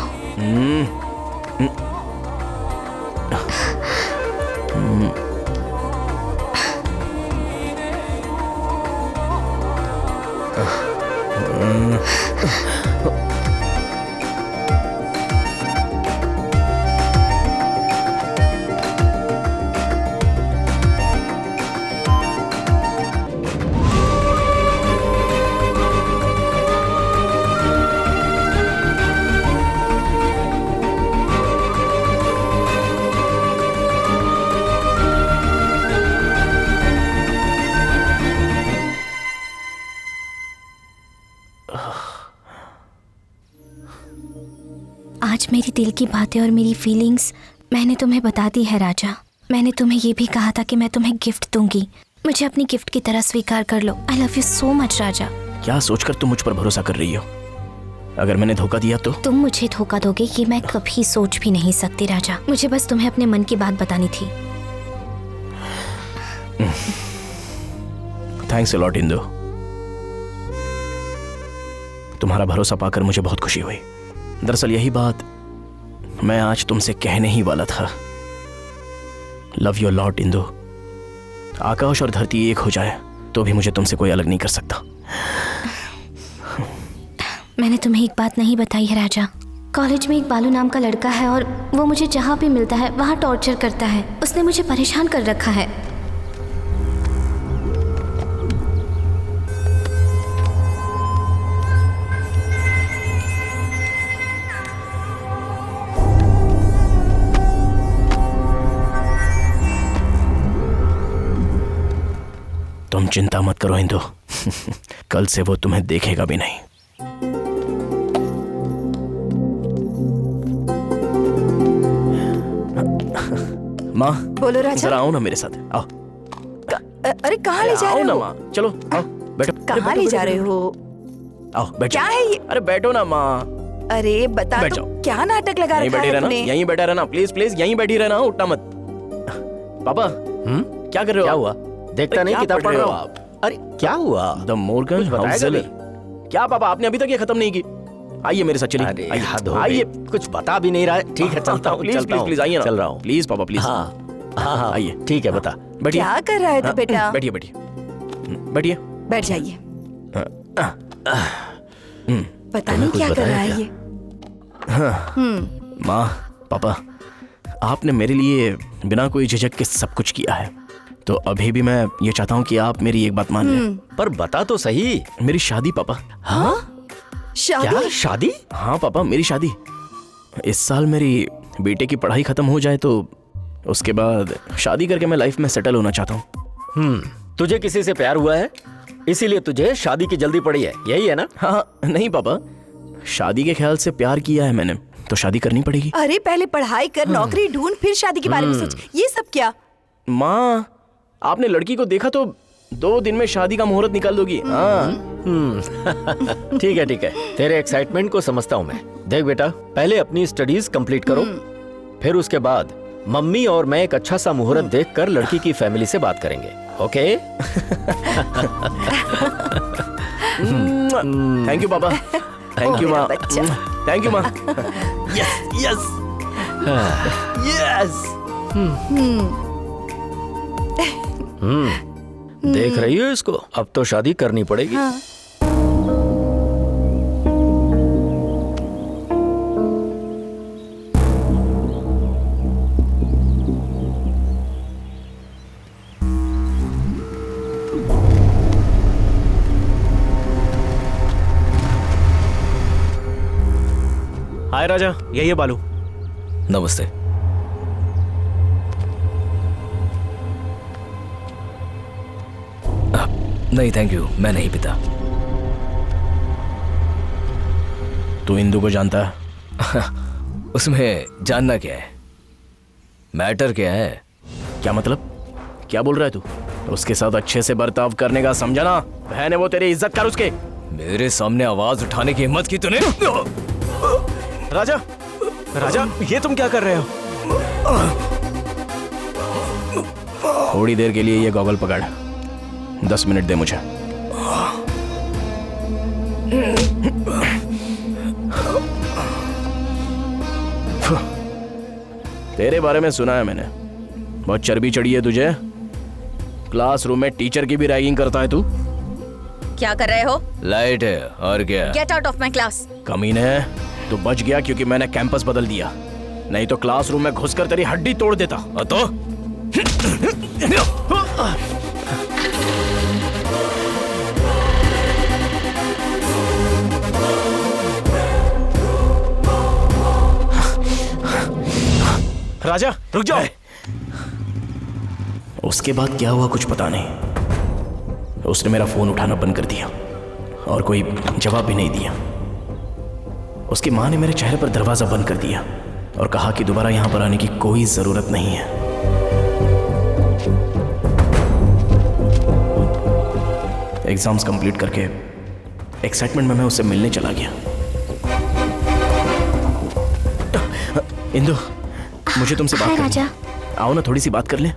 [SPEAKER 2] आज मेरी दिल की बातें और मेरी फीलिंग्स मैंने तुम्हें बता दी है राजा। मैंने तुम्हें ये भी कहा था कि मैं तुम्हें गिफ्ट दूंगी। मुझे अपनी गिफ्ट की तरह स्वीकार कर लो। I love you so much Raja.
[SPEAKER 1] क्या सोचकर तुम मुझ पर भरोसा कर रही हो? अगर मैंने धोखा दिया तो?
[SPEAKER 2] तुम मुझे धोखा दोगे ये मैं कभी सोच भी नहीं सकती राजा। मुझे बस तुम्हें अपने मन की बात बतानी थी।
[SPEAKER 1] Thanks a lot Indu. तुम्हारा भरोसा पाकर मुझे बहुत खुशी हुई। दरअसल यही बात मैं आज तुमसे कहने ही वाला था। Love you lot Indu. आकाश और धरती एक हो जाए तो भी मुझे तुमसे कोई अलग नहीं कर सकता।
[SPEAKER 2] मैंने तुम्हें एक बात नहीं बताई है राजा। कॉलेज में एक बालू नाम का लड़का है और वो मुझे जहाँ भी मिलता है वहाँ टॉर्चर करता है। उसने मुझे परेशान कर रखा है।
[SPEAKER 1] तुम चिंता मत करो इंदु। कल से वो तुम्हें देखेगा भी नहीं। माँ
[SPEAKER 11] बोलो राजा।
[SPEAKER 1] जरा आओ ना मेरे साथ। आओ।
[SPEAKER 11] अरे कहाँ ले जा रहे
[SPEAKER 1] आओ ना
[SPEAKER 11] हो?
[SPEAKER 1] माँ, चलो आओ बैठो।
[SPEAKER 11] कहाँ ले जा रहे हो?
[SPEAKER 1] आओ बैठो।
[SPEAKER 11] क्या है ये?
[SPEAKER 1] अरे बैठो ना माँ।
[SPEAKER 11] अरे बता
[SPEAKER 1] बैठ
[SPEAKER 11] तो,
[SPEAKER 1] जाओ।
[SPEAKER 11] क्या नाटक लगा
[SPEAKER 1] यहीं
[SPEAKER 11] रखा
[SPEAKER 1] बैठी
[SPEAKER 11] है
[SPEAKER 1] रहना,
[SPEAKER 11] आपने?
[SPEAKER 1] यहीं बैठा रहना, प्लीज प्लीज यहीं बैठी रहना, उठना मत। पापा क्या कर रहे हो?
[SPEAKER 4] क्या
[SPEAKER 1] आप?
[SPEAKER 4] हुआ? देखता नहीं,
[SPEAKER 1] क्या
[SPEAKER 4] किताब पढ़ रहे हो
[SPEAKER 1] आप?
[SPEAKER 4] अरे क्या हुआ?
[SPEAKER 1] द मोर्गन
[SPEAKER 4] बताएगा
[SPEAKER 1] हाउसल।
[SPEAKER 4] भी?
[SPEAKER 1] क्या पापा आपने अभी तक ये खत्म नहीं की? आइए मेरे साथ चलिए।
[SPEAKER 4] अरे
[SPEAKER 1] आइए,
[SPEAKER 4] हद हो गई।
[SPEAKER 1] आइए।
[SPEAKER 4] कुछ बता भी नहीं रहा है। ठीक है चलता हूँ,
[SPEAKER 1] प्लीज प्लीज प्लीज आइए ना।
[SPEAKER 4] चल रहा हूँ।
[SPEAKER 1] प्लीज पापा प्लीज।
[SPEAKER 4] हाँ हाँ
[SPEAKER 1] आइए।
[SPEAKER 4] ठीक है बता।
[SPEAKER 1] बैठिए।
[SPEAKER 11] क्या कर रहा है तू बेटा?
[SPEAKER 1] बैठिए बैठिए बैठिए।
[SPEAKER 11] बैठ जाइए। पता नहीं
[SPEAKER 1] कुछ
[SPEAKER 11] क्या कर
[SPEAKER 1] बताया
[SPEAKER 11] रहा है
[SPEAKER 1] क्या?
[SPEAKER 11] ये।
[SPEAKER 1] माँ पापा आपने मेरे लिए बिना कोई झिझक के सब कुछ किया है, तो अभी भी मैं ये चाहता हूँ कि आप मेरी एक बात मान लें।
[SPEAKER 4] पर बता तो सही।
[SPEAKER 1] मेरी शादी पापा।
[SPEAKER 4] हाँ
[SPEAKER 11] शादी?
[SPEAKER 4] क्या शादी?
[SPEAKER 1] हाँ पापा मेरी शादी। इस साल मेरी बेटे की पढ़ाई खत्म हो जाए तो उसके बाद शादी करके मैं लाइफ में सेटल होना चाहता हूँ।
[SPEAKER 4] तुझे किसी से प्यार हुआ है इसीलिए तुझे शादी की जल्दी पड़ी है, यही है ना?
[SPEAKER 1] हाँ नहीं पापा, शादी के ख्याल से प्यार किया है मैंने तो शादी करनी पड़ेगी।
[SPEAKER 11] अरे पहले पढ़ाई कर, नौकरी ढूंढ, फिर शादी के बारे में सोच। ये सब क्या?
[SPEAKER 1] माँ आपने लड़की को देखा तो 2 दिन में शादी का मुहूर्त निकाल दोगी। हाँ
[SPEAKER 4] ठीक है तेरे एक्साइटमेंट को समझता हूँ मैं। देख बेटा पहले अपनी स्टडीज कंप्लीट करो, फिर उसके बाद मम्मी और मैं एक अच्छा सा मुहूर्त देखकर लड़की की फैमिली से बात करेंगे। ओके?
[SPEAKER 1] थैंक यू पापा। थैंक यू माँ।
[SPEAKER 11] बच्चा।
[SPEAKER 1] थैंक यू माँ। Yes yes yes.
[SPEAKER 4] देख रही हो इसको? अब तो शादी करनी पड़ेगी।
[SPEAKER 11] हाँ।
[SPEAKER 8] हाय राजा, यही है बालू।
[SPEAKER 4] नमस्ते। नहीं थैंक यू, मैं नहीं पीता।
[SPEAKER 1] तू इंदु को जानता है?
[SPEAKER 9] उसमें जानना क्या है? मैटर क्या है?
[SPEAKER 1] क्या मतलब? क्या बोल रहा है तू? उसके साथ अच्छे से बर्ताव करने का समझा ना? बहन है वो, तेरी इज्जत कर उसके।
[SPEAKER 9] मेरे सामने आवाज उठाने की हिम्मत की तूने?
[SPEAKER 8] राजा राजा ये तुम क्या कर रहे हो?
[SPEAKER 1] थोड़ी देर के लिए ये गॉगल पकड़, 10 मिनट दे मुझे। तेरे बारे में सुना है मैंने, बहुत चर्बी चढ़ी है तुझे। क्लासरूम में टीचर की भी रैगिंग करता है तू।
[SPEAKER 12] क्या कर रहे हो?
[SPEAKER 9] लाइट है और क्या?
[SPEAKER 12] Get out of my class.
[SPEAKER 1] कमीने है, तू बच गया क्योंकि मैंने कैंपस बदल दिया, नहीं तो क्लासरूम में घुसकर तेरी हड्डी तोड़ देता।
[SPEAKER 9] तो
[SPEAKER 8] राजा रुक जाओ।
[SPEAKER 1] उसके बाद क्या हुआ कुछ पता नहीं। उसने मेरा फोन उठाना बंद कर दिया और कोई जवाब भी नहीं दिया। उसकी माँ ने मेरे चेहरे पर दरवाज़ा बंद कर दिया और कहा कि दोबारा यहाँ पर आने की कोई ज़रूरत नहीं है। एग्जाम्स कंप्लीट करके एक्साइटमेंट में मैं उससे मिलने चला गया। इंदु, मुझे तुमसे बात
[SPEAKER 2] हाय
[SPEAKER 1] करनी
[SPEAKER 2] राजा।
[SPEAKER 1] है। आओ ना, थोड़ी सी बात कर लें।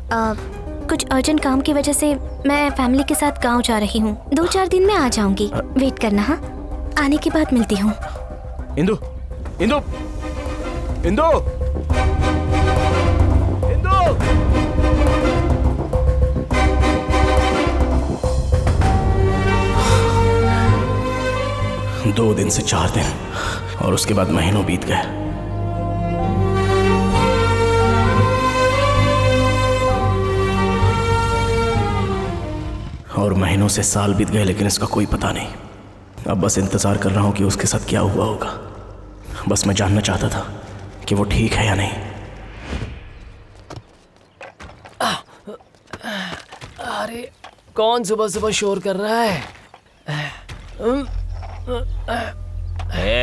[SPEAKER 2] कुछ अर्जेंट काम की वजह से मैं फैमिली के साथ गांव जा रही हूँ। 2-4 दिन में आ जाऊंगी। वेट करना। हाँ, आने के बाद मिलती हूँ।
[SPEAKER 1] इंदु, इंदु, इंदु, इंदु। 2 दिन से 4 दिन और उसके बाद महीनों बीत गए। और महीनों से साल बीत गए, लेकिन इसका कोई पता नहीं। अब बस इंतजार कर रहा हूं कि उसके साथ क्या हुआ होगा। बस मैं जानना चाहता था कि वो ठीक है या नहीं।
[SPEAKER 7] अरे कौन सुबह सुबह शोर कर रहा है?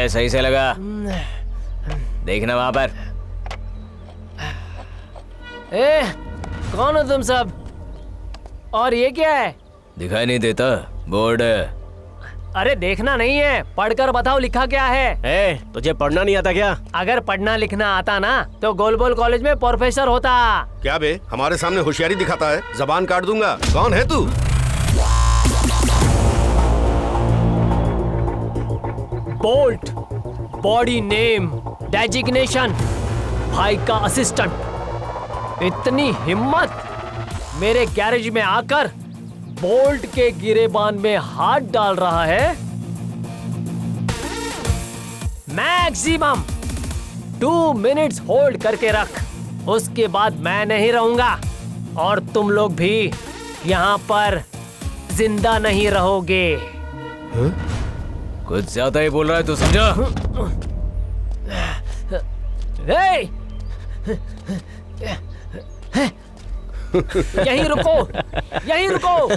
[SPEAKER 9] सही से लगा। देखना वहां पर।
[SPEAKER 7] कौन हो तुम सब? और ये क्या है?
[SPEAKER 9] दिखाई नहीं देता? बोर्ड है।
[SPEAKER 7] अरे देखना नहीं है, पढ़कर बताओ लिखा क्या है।
[SPEAKER 8] तुझे पढ़ना नहीं आता क्या?
[SPEAKER 7] अगर पढ़ना लिखना आता ना तो गोलबोल कॉलेज में प्रोफेसर होता।
[SPEAKER 10] क्या बे, हमारे सामने होशियारी दिखाता है? जबान काट दूंगा। कौन है तू?
[SPEAKER 7] बोल्ट, बॉडी नेम, डेजिग्नेशन, भाई का असिस्टेंट। इतनी हिम्मत मेरे गैरेज में आकर बोल्ट के गिरेबान में हाथ डाल रहा है। मैक्सिमम 2 मिनट्स होल्ड करके रख, उसके बाद मैं नहीं रहूंगा और तुम लोग भी यहाँ पर जिंदा नहीं रहोगे।
[SPEAKER 9] कुछ ज्यादा ही बोल रहा है तो समझा।
[SPEAKER 7] यहीं रुको, यहीं रुको।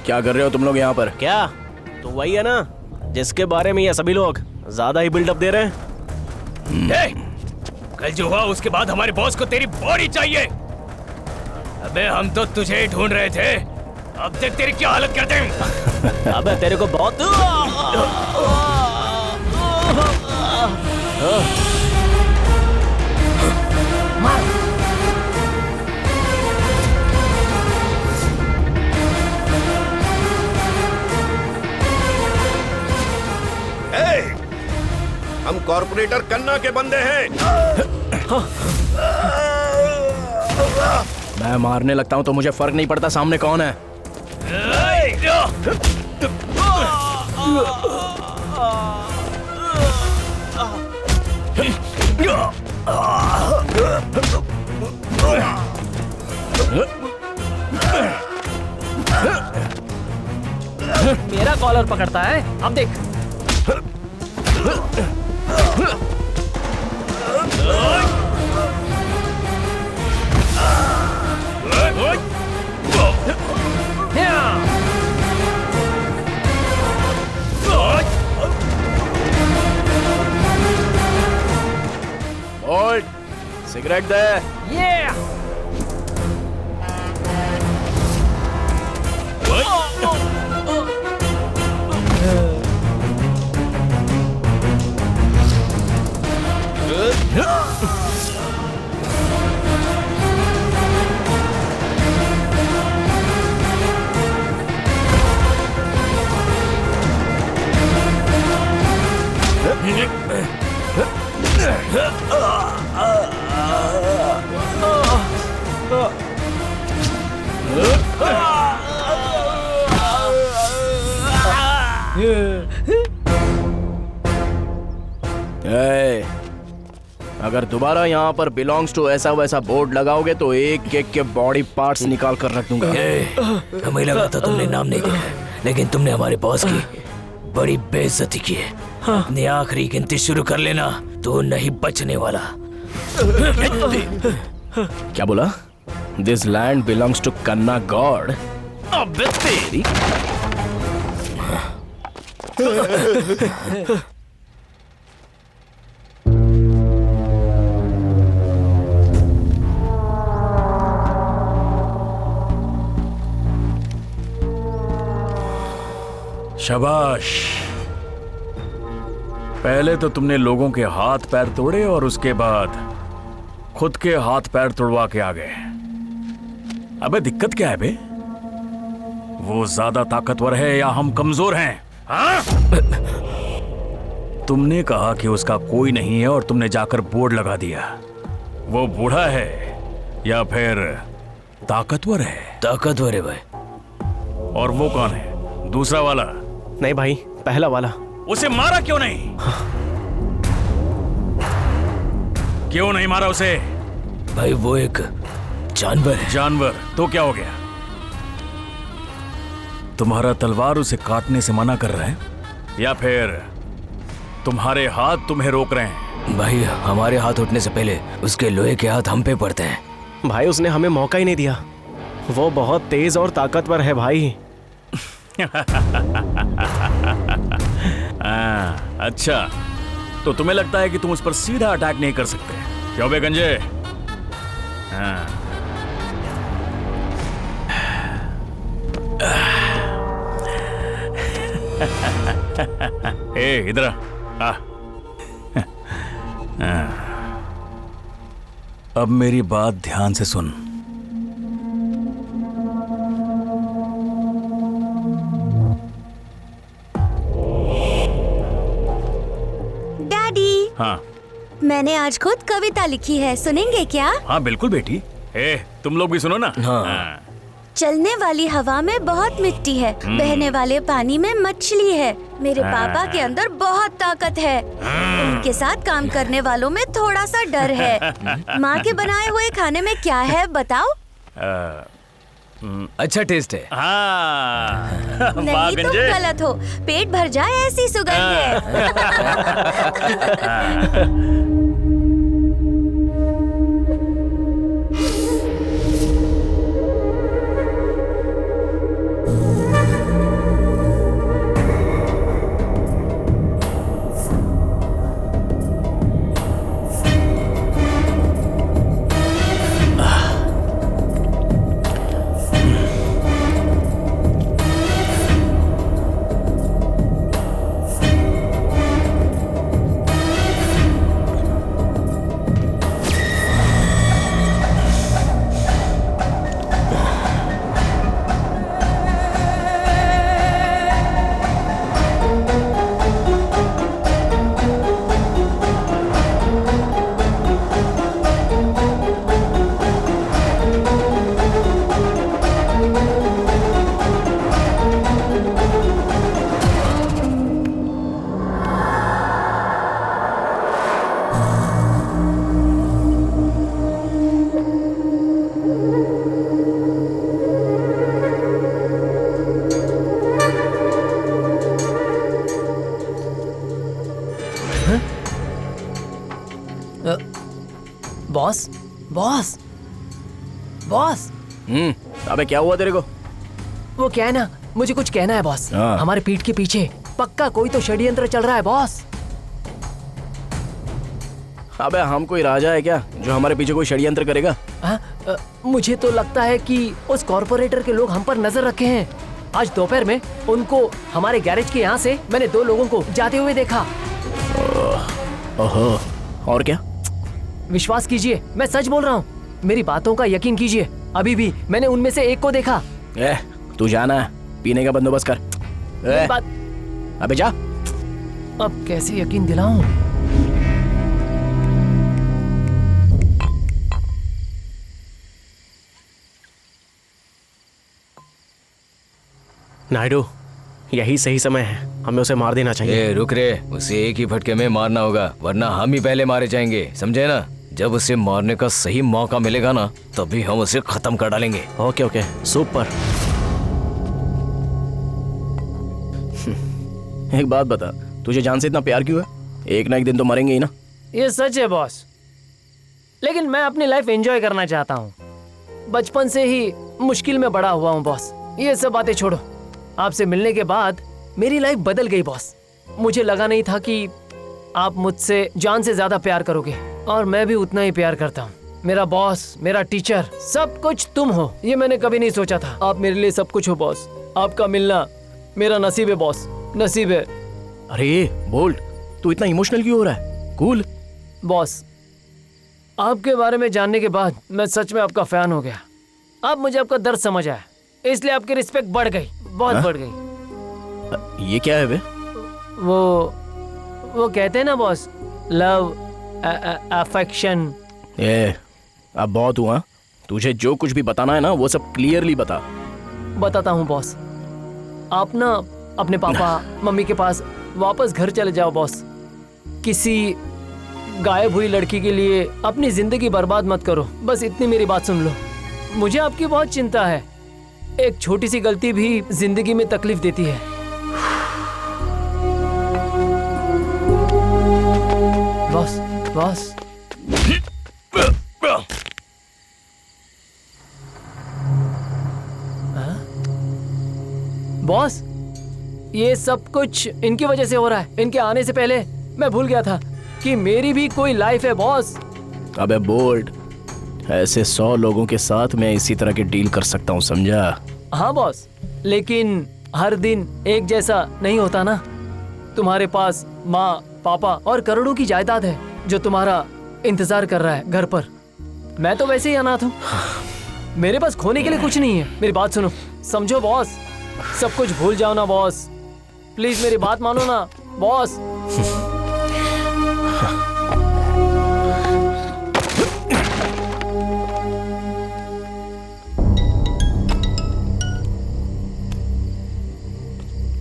[SPEAKER 1] क्या कर रहे हो तुम लोग यहाँ पर?
[SPEAKER 8] क्या तो वही है ना जिसके बारे में ये सभी लोग ज्यादा ही बिल्डअप दे रहे हैं।
[SPEAKER 3] कल जो हुआ उसके बाद हमारे बॉस को तेरी बॉडी चाहिए। अबे हम तो तुझे ही ढूंढ रहे थे, अब देख तेरी क्या हालत करते हैं।
[SPEAKER 8] अबे तेरे को बहुत
[SPEAKER 10] हम कॉर्पोरेटर कन्ना के बंदे हैं।
[SPEAKER 1] मैं मारने लगता हूँ तो मुझे फर्क नहीं पड़ता सामने कौन है।
[SPEAKER 7] मेरा कॉलर पकड़ता है, अब देख।
[SPEAKER 1] ओल्ड सिगरेट दे। अगर दोबारा यहाँ पर बिलोंग्स टू ऐसा वैसा बोर्ड लगाओगे तो एक एक के बॉडी पार्ट्स निकाल कर रख दूंगा।
[SPEAKER 3] हमें लगा था तुमने नाम नहीं लिया है, लेकिन तुमने हमारे बॉस की बड़ी बेइज्जती की है। अपनी आखिरी गिनती शुरू कर लेना,
[SPEAKER 1] तू नहीं बचने वाला। क्या बोला? दिस लैंड बिलोंग्स टू कन्ना गॉड। अबे तेरी।
[SPEAKER 5] शाबाश। पहले तो तुमने लोगों के हाथ पैर तोड़े और उसके बाद खुद के हाथ पैर तोड़वा के आ गए। अबे दिक्कत क्या है बे? वो ज्यादा ताकतवर है या हम कमजोर हैं? हाँ? तुमने कहा कि उसका कोई नहीं है और तुमने जाकर बोर्ड लगा दिया। वो बूढ़ा है या फिर ताकतवर है?
[SPEAKER 1] ताकतवर है भाई।
[SPEAKER 5] और वो कौन है? दूसरा वाला?
[SPEAKER 8] नहीं भाई, पहला वाला।
[SPEAKER 5] उसे मारा क्यों नहीं? क्यों नहीं मारा उसे?
[SPEAKER 1] भाई वो एक जानवर है।
[SPEAKER 5] जानवर? तो क्या हो गया? तुम्हारा तलवार उसे काटने से मना कर रहा है या फिर तुम्हारे हाथ तुम्हें रोक रहे हैं?
[SPEAKER 1] भाई हमारे हाथ उठने से पहले उसके लोहे के हाथ हम पे पड़ते हैं।
[SPEAKER 8] भाई उसने हमें मौका ही नहीं दिया। वो बहुत तेज और ताकतवर है भाई।
[SPEAKER 5] अच्छा, तो तुम्हें लगता है कि तुम उस पर सीधा अटैक नहीं कर सकते? क्यों बे गंजे? ए इधर आ। अब मेरी बात ध्यान से सुन।
[SPEAKER 13] डैडी,
[SPEAKER 5] हाँ
[SPEAKER 13] मैंने आज खुद कविता लिखी है, सुनेंगे क्या?
[SPEAKER 5] हाँ बिल्कुल बेटी। ए तुम लोग भी सुनो ना। हाँ।
[SPEAKER 13] चलने वाली हवा में बहुत मिट्टी है, बहने वाले पानी में मछली है। मेरे पापा के अंदर बहुत ताकत है, उनके साथ काम करने वालों में थोड़ा सा डर है। माँ के बनाए हुए खाने में क्या है बताओ?
[SPEAKER 9] अच्छा टेस्ट है।
[SPEAKER 5] हाँ।
[SPEAKER 13] नहीं तुम गलत हो, पेट भर जाए ऐसी सुगंध है।
[SPEAKER 7] Boss boss boss.
[SPEAKER 1] अबे क्या हुआ तेरे को?
[SPEAKER 7] वो क्या है ना, मुझे कुछ कहना है बॉस।
[SPEAKER 1] हाँ।
[SPEAKER 7] हमारे पीठ के पीछे पक्का कोई तो षड्यंत्र चल रहा है बॉस।
[SPEAKER 1] अबे हम कोई राजा है क्या जो हमारे पीछे कोई षड्यंत्र करेगा?
[SPEAKER 7] मुझे तो लगता है कि उस कॉर्पोरेटर के लोग हम पर नजर रखे हैं। आज दोपहर में उनको हमारे गैरेज के यहाँ से मैंने 2 लोगों को जाते हुए देखा।
[SPEAKER 1] ओहो, और क्या?
[SPEAKER 7] विश्वास कीजिए, मैं सच बोल रहा हूँ, मेरी बातों का यकीन कीजिए। अभी भी मैंने उनमें से एक को देखा।
[SPEAKER 1] तू जाना है, पीने का बंदोबस्त कर। अबे जा।
[SPEAKER 7] अब कैसे यकीन दिलाऊं?
[SPEAKER 8] नायडू, यही सही समय है, हमें उसे मार देना चाहिए।
[SPEAKER 9] रुक रे, उसे एक ही फटके में मारना होगा, वरना हम ही पहले मारे जाएंगे, समझे ना? जब उसे मारने का सही मौका मिलेगा ना, तभी हम उसे खत्म कर डालेंगे।
[SPEAKER 8] Okay okay, super.
[SPEAKER 1] एक बात बता, तुझे जान से इतना प्यार क्यों है? एक ना एक दिन तो मरेंगे ही ना।
[SPEAKER 7] ये सच है बॉस, लेकिन मैं अपनी लाइफ एंजॉय करना चाहता हूँ। बचपन से ही मुश्किल में बड़ा हुआ हूँ बॉस। ये सब बातें छोड़ो, आपसे मिलने के बाद मेरी लाइफ बदल गई बॉस। मुझे लगा नहीं था कि आप मुझसे जान से ज्यादा प्यार करोगे, और मैं भी उतना ही प्यार करता हूँ। मेरा बॉस, मेरा टीचर, सब कुछ तुम हो, ये मैंने कभी नहीं सोचा था। आप मेरे लिए सब कुछ हो बॉस। आपका मिलना मेरा नसीब है बॉस, नसीब है।
[SPEAKER 1] अरे बोल्ट, तू इतना इमोशनल क्यों हो रहा है? कूल
[SPEAKER 7] बॉस, आपके बारे में जानने के बाद मैं सच में आपका फैन हो गया। आप मुझे आपका दर्द समझ आया, इसलिए आपकी रिस्पेक्ट बढ़ गई, बहुत बढ़ गई।
[SPEAKER 1] ये क्या है बे?
[SPEAKER 7] वो कहते हैं ना बॉस, लव, अफेक्शन।
[SPEAKER 1] अब बहुत हुआ। तुझे जो कुछ भी बताना है ना, वो सब क्लियरली बता।
[SPEAKER 7] बताता हूँ बॉस। आप ना अपने पापा मम्मी के पास वापस घर चले जाओ बॉस। किसी गायब हुई लड़की के लिए अपनी जिंदगी बर्बाद मत करो, बस इतनी मेरी बात सुन लो। मुझे आपकी बहुत चिंता है। एक छोटी सी गलती भी जिंदगी में तकलीफ देती है। Boss, boss. बॉस, ये सब कुछ इनकी वजह से हो रहा है। इनके आने से पहले मैं भूल गया था कि मेरी भी कोई लाइफ है बॉस।
[SPEAKER 1] अबे बोल्ट, ऐसे 100 लोगों के साथ मैं इसी तरह की डील कर सकता हूँ, समझा?
[SPEAKER 7] हाँ बॉस, लेकिन हर दिन एक जैसा नहीं होता ना। तुम्हारे पास माँ, पापा और करोड़ों की जायदाद है जो तुम्हारा इंतजार कर रहा है घर पर। मैं तो वैसे ही अनाथ हूँ। मेरे पास खोने के लिए कुछ नहीं है। मेरी बात सुनो, समझो बॉस। सब कुछ भूल जाओ ना बॉस, प्लीज मेरी बात मानो ना बॉस।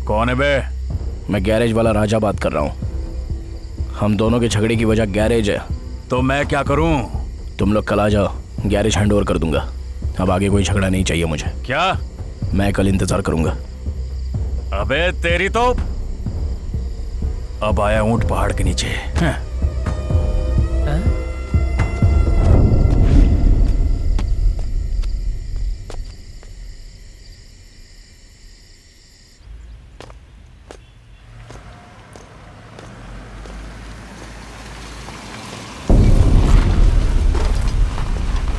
[SPEAKER 5] कौन है बे?
[SPEAKER 1] मैं गैरेज वाला राजा बात कर रहा हूँ। हम दोनों के झगड़े की वजह गैरेज है।
[SPEAKER 5] तो मैं क्या करूं?
[SPEAKER 1] तुम लोग कल आ जाओ, गैरेज हैंड ओवर कर दूंगा। अब आगे कोई झगड़ा नहीं चाहिए मुझे।
[SPEAKER 5] क्या?
[SPEAKER 1] मैं कल इंतजार करूंगा।
[SPEAKER 5] अबे तेरी तो। अब आया ऊंट पहाड़ के नीचे।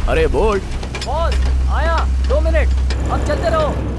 [SPEAKER 1] अरे बोल्ट।
[SPEAKER 7] बॉस आया, 2 मिनट, अब चलते रहो।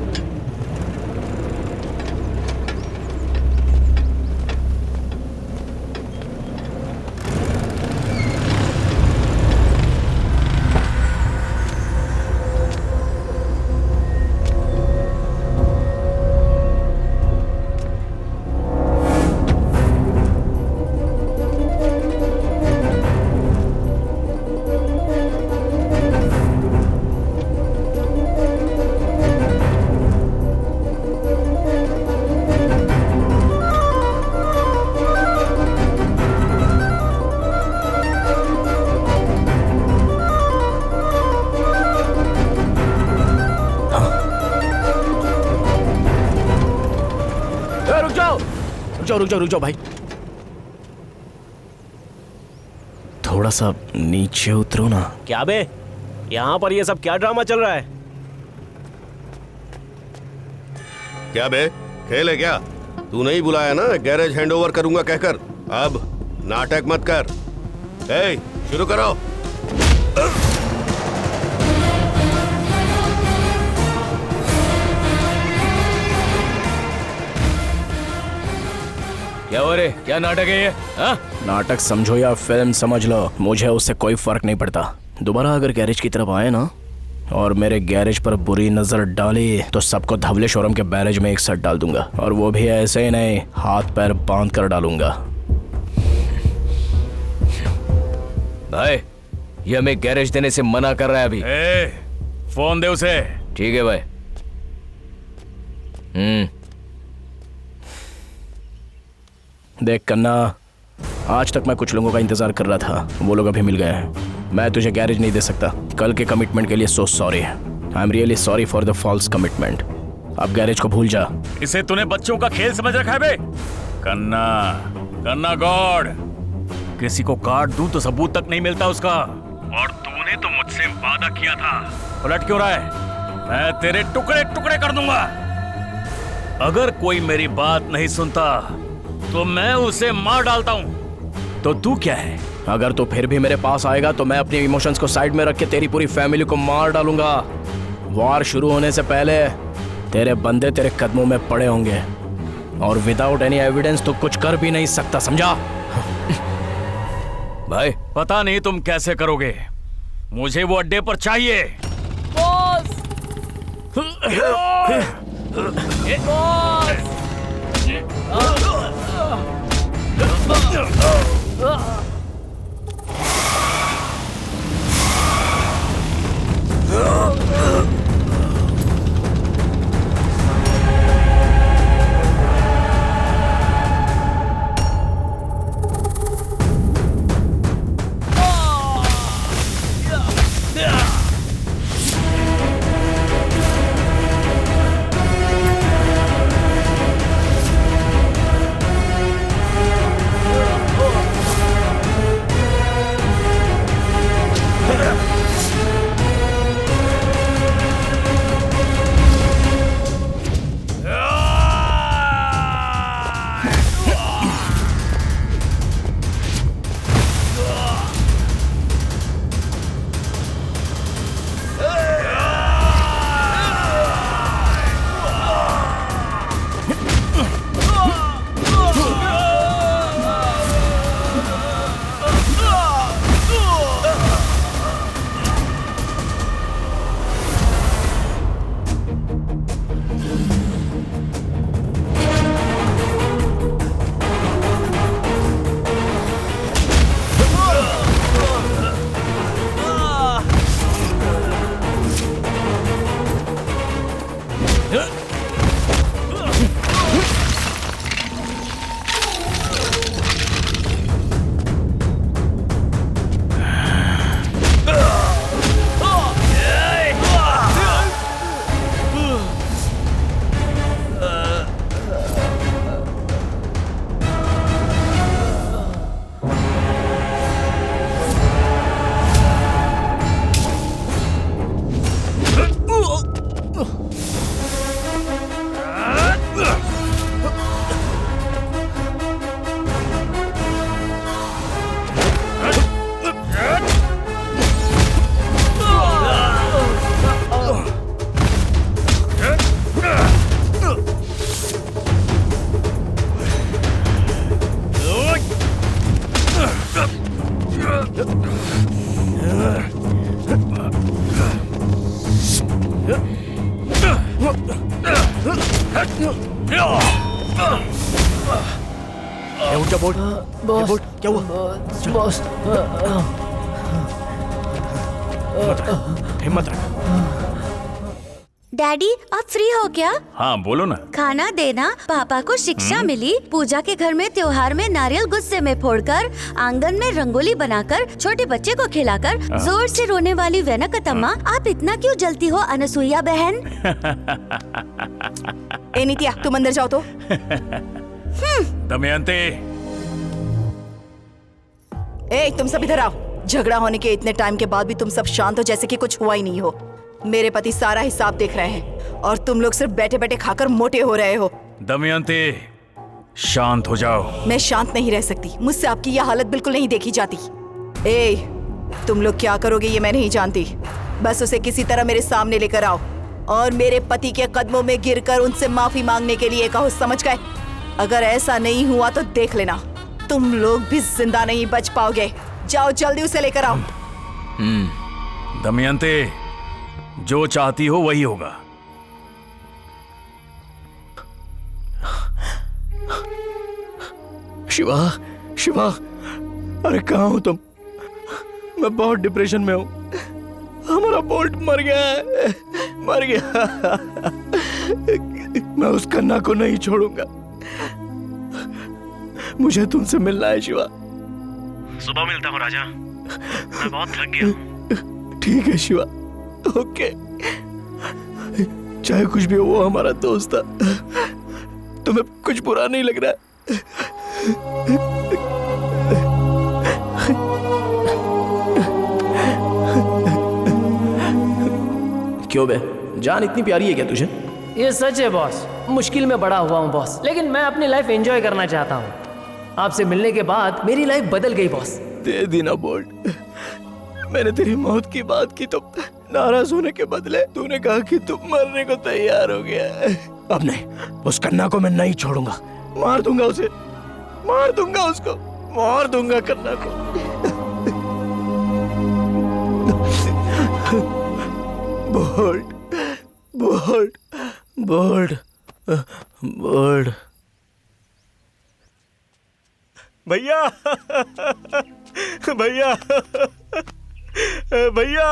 [SPEAKER 1] रुक जाओ भाई, थोड़ा सा नीचे उतरो ना।
[SPEAKER 8] क्या बे, यहाँ पर ये सब क्या ड्रामा चल रहा है?
[SPEAKER 10] क्या बे, खेल है क्या? तू नहीं बुलाया ना गैरेज हैंडओवर करूंगा कहकर? अब नाटक मत कर। ए, शुरू करो।
[SPEAKER 9] क्या हो रे, क्या नाटक है ये? हाँ?
[SPEAKER 1] नाटक समझो या फिल्म समझ लो, मुझे उससे कोई फर्क नहीं पड़ता। दोबारा अगर गैरेज की तरफ आए ना और मेरे गैरेज पर बुरी नजर डाली तो सबको धवलेश्वरम के बैरेज में एक साथ डाल दूंगा, और वो भी ऐसे ही नहीं, हाथ पैर बांध कर डालूंगा।
[SPEAKER 9] भाई, ये हमें गैरेज देने से मना कर रहा है अभी।
[SPEAKER 5] फोन दे उसे।
[SPEAKER 9] ठीक है भाई।
[SPEAKER 1] देख कन्ना, आज तक मैं कुछ लोगों का इंतजार कर रहा था, वो लोग अभी मिल गए हैं। मैं तुझे गैरेज नहीं दे सकता। कल के कमिटमेंट के लिए so sorry. I am really sorry for the false commitment. अब गैरेज को भूल जा।
[SPEAKER 5] इसे तूने बच्चों का खेल समझ रखा है बे? कन्ना, कन्ना गॉड, किसी को काट दूं तो सबूत तक नहीं मिलता उसका। और तूने तो मुझसे वादा किया था। उलट क्यों रहा है? मैं तेरे टुकड़े टुकड़े कर दूंगा। अगर कोई मेरी बात नहीं सुनता तो मैं उसे मार डालता हूं।
[SPEAKER 1] तो तू क्या है? अगर तू फिर भी मेरे पास आएगा तो मैं अपने इमोशंस को साइड में रख के तेरी पूरी फैमिली को मार डालूंगा। वार शुरू होने से पहले तेरे बंदे तेरे कदमों में पड़े होंगे और विदाउट एनी एविडेंस तो कुछ कर भी नहीं सकता, समझा?
[SPEAKER 5] भाई पता नहीं तुम कैसे करोगे, मुझे वो अड्डे पर चाहिए।
[SPEAKER 7] बॉस!
[SPEAKER 1] क्या हुआ?
[SPEAKER 7] बॉस,
[SPEAKER 1] हिम्मत रख।
[SPEAKER 13] डैडी आप फ्री हो क्या?
[SPEAKER 5] हाँ बोलो ना।
[SPEAKER 13] खाना देना। पापा को शिक्षा मिली पूजा के घर में त्योहार में नारियल गुस्से में फोड़कर, आंगन में रंगोली बनाकर, छोटे बच्चे को खिलाकर, जोर से रोने वाली वेनकतम्मा। आप इतना क्यों जलती हो अनसुईया बहन?
[SPEAKER 11] ए नित्या तुम अंदर जाओ तो।
[SPEAKER 5] दमयंती।
[SPEAKER 11] ए तुम सब इधर आओ। झगड़ा होने के इतने टाइम के बाद भी तुम सब शांत हो जैसे कि कुछ हुआ ही नहीं हो। मेरे पति सारा हिसाब देख रहे हैं और तुम लोग सिर्फ बैठे बैठे खाकर मोटे हो रहे हो।
[SPEAKER 5] दमयंती शांत हो जाओ।
[SPEAKER 11] मैं शांत नहीं रह सकती, मुझसे आपकी यह हालत बिल्कुल नहीं देखी जाती। ए तुम लोग क्या करोगे ये मैं नहीं जानती, बस उसे किसी तरह मेरे सामने लेकर आओ और मेरे पति के कदमों में गिरकर उनसे माफी मांगने के लिए कहो, समझ गए? अगर ऐसा नहीं हुआ तो देख लेना तुम लोग भी जिंदा नहीं बच पाओगे। जाओ जल्दी उसे लेकर आओ।
[SPEAKER 5] दमयंती जो चाहती हो वही होगा।
[SPEAKER 1] शिवा, शिवा, अरे कहाँ हो तुम? मैं बहुत डिप्रेशन में हूँ। हमारा बोल्ट मर गया है, मर गया। मैं उस कन्ना को नहीं छोड़ूंगा। मुझे तुमसे मिलना है शिवा।
[SPEAKER 3] सुबह मिलता हूँ राजा, मैं बहुत थक गया हूँ।
[SPEAKER 1] ठीक है शिवा, ओके। चाहे कुछ भी हो वो हमारा दोस्त था। तुम्हें कुछ बुरा नहीं लग रहा? क्यों बे, जान इतनी प्यारी है क्या तुझे?
[SPEAKER 7] ये सच है बॉस, मुश्किल में बड़ा हुआ हूँ बॉस, लेकिन मैं अपनी लाइफ एंजॉय करना चाहता हूँ। आपसे मिलने के बाद मेरी लाइफ बदल गई बॉस।
[SPEAKER 1] दे दी ना बोल्ट, मैंने तेरी मौत की बात की तो नाराज होने के बदले तूने कहा कि तू मरने को तैयार हो गया है। अब नहीं, उस कन्ना को मैं नहीं छोड़ूंगा, मार दूंगा उसे, मार दूंगा उसको, मार दूंगा कन्ना को। Bolt, bolt, bolt, bolt.
[SPEAKER 10] भैया, भैया, भैया,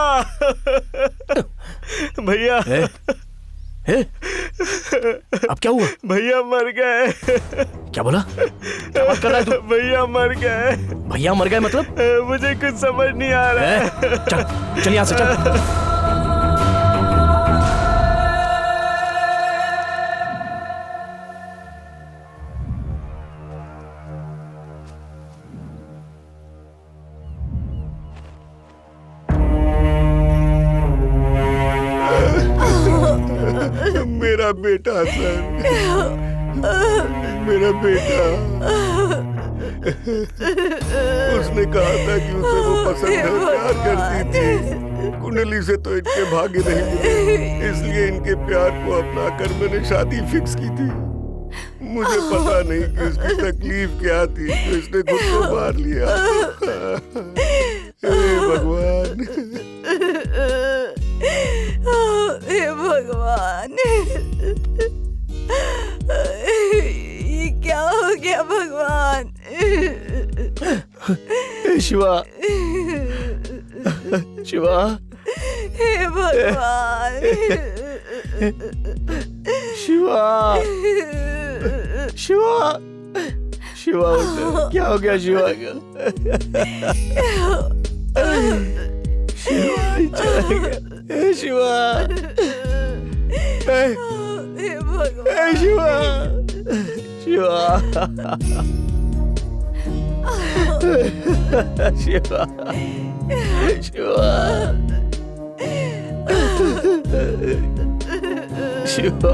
[SPEAKER 10] भैया,
[SPEAKER 1] अब क्या हुआ?
[SPEAKER 10] भैया मर गए।
[SPEAKER 1] क्या बोला? क्या बात कर रहा है तू?
[SPEAKER 10] भैया मर गए।
[SPEAKER 1] भैया मर गए मतलब?
[SPEAKER 10] मुझे कुछ समझ नहीं आ रहा है।
[SPEAKER 1] चल यहाँ से चल।
[SPEAKER 10] मेरा बेटा सर, मेरा बेटा। उसने कहा था कि उसे वो पसंद है, प्यार करती थी। कुंडली से तो इनके भाग्य नहीं मिले, इसलिए इनके प्यार को अपना कर मैंने शादी फिक्स की थी। मुझे पता नहीं कि इसकी तकलीफ क्या थी तो इसने खुद को मार लिया। हे भगवान,
[SPEAKER 11] हे भगवान, ये क्या हो गया भगवान?
[SPEAKER 1] शिवा, शिवा,
[SPEAKER 11] हे भगवान,
[SPEAKER 1] शिवा, शिवा, शिवा, क्या हो गया शिवा? शिवा, शिवा,
[SPEAKER 11] हे भगवान,
[SPEAKER 1] शिवा, शिवा, शिवा, शिवा, शिवा,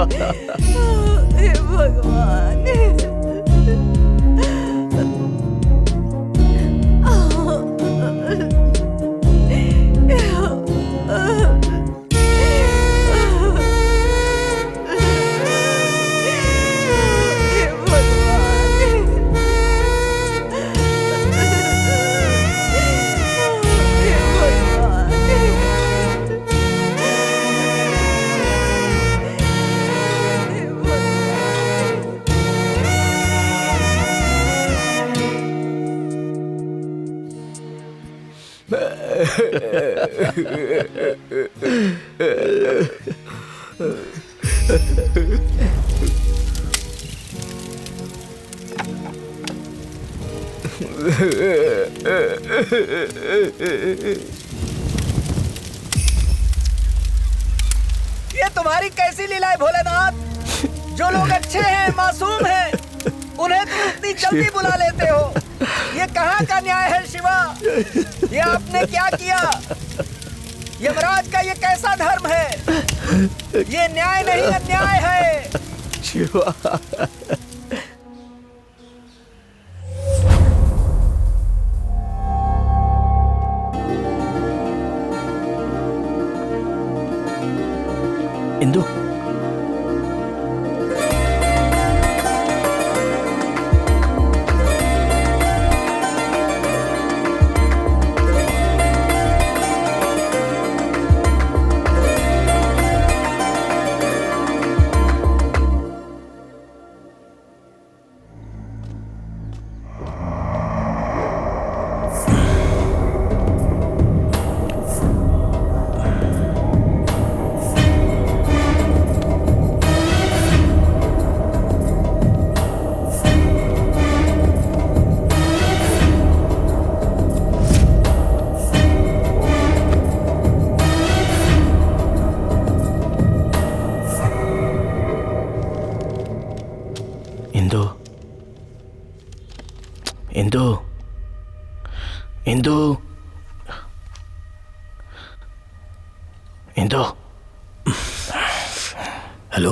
[SPEAKER 11] हे भगवान।
[SPEAKER 14] ये तुम्हारी कैसी लीला है भोलेनाथ? जो लोग अच्छे हैं, मासूम हैं, उन्हें तुम इतनी जल्दी बुला लेते हो। ये कहाँ का न्याय है शिवा? ये आपने क्या किया? यमराज का ये कैसा धर्म है? ये न्याय नहीं अन्याय है।
[SPEAKER 1] शिवा, इंदु, इंदु, इंदु, इंदु,
[SPEAKER 3] हेलो।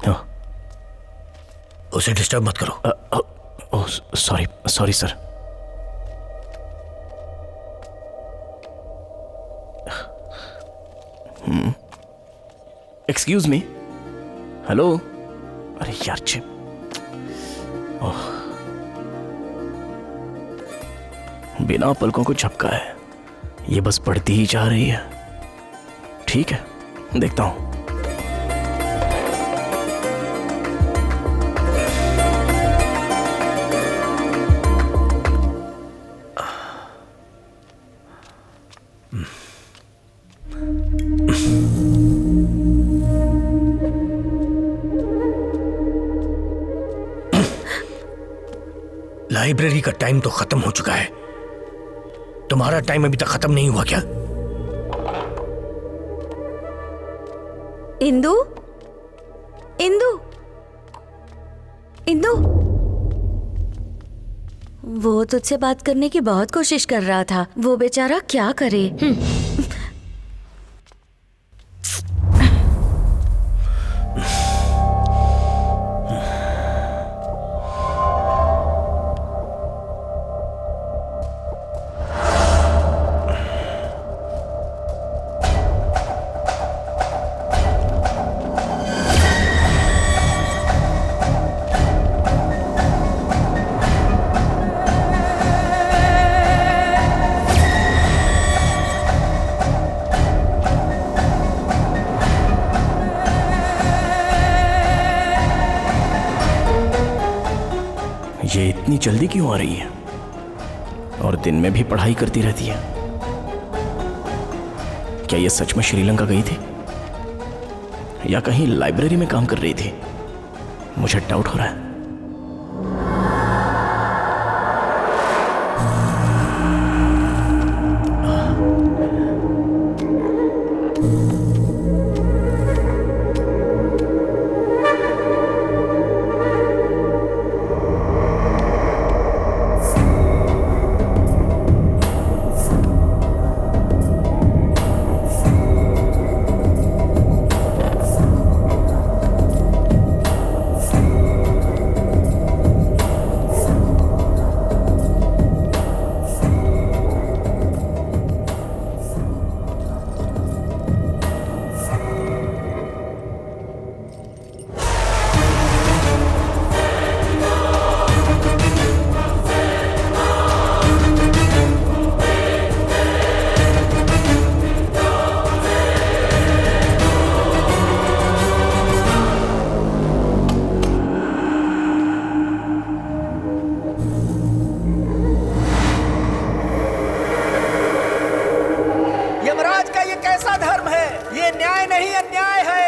[SPEAKER 1] हाँ।
[SPEAKER 3] उसे डिस्टर्ब मत करो।
[SPEAKER 1] Sorry sir. Excuse me. Hello. अरे यार चिप। बिना पलकों को झपका है, ये बस बढ़ती ही जा रही है। ठीक है, देखता हूं।
[SPEAKER 3] लाइब्रेरी का टाइम तो खत्म हो चुका है, तुम्हारा टाइम अभी तक खत्म नहीं हुआ क्या?
[SPEAKER 13] इंदु, इंदु, इंदु, वो तुझसे बात करने की बहुत कोशिश कर रहा था, वो बेचारा क्या करे।
[SPEAKER 1] ये इतनी जल्दी क्यों आ रही है? और दिन में भी पढ़ाई करती रहती है। क्या ये सच में श्रीलंका गई थी या कहीं लाइब्रेरी में काम कर रही थी? मुझे डाउट हो रहा है।
[SPEAKER 14] यमराज का ये कैसा धर्म है? ये न्याय नहीं अन्याय है।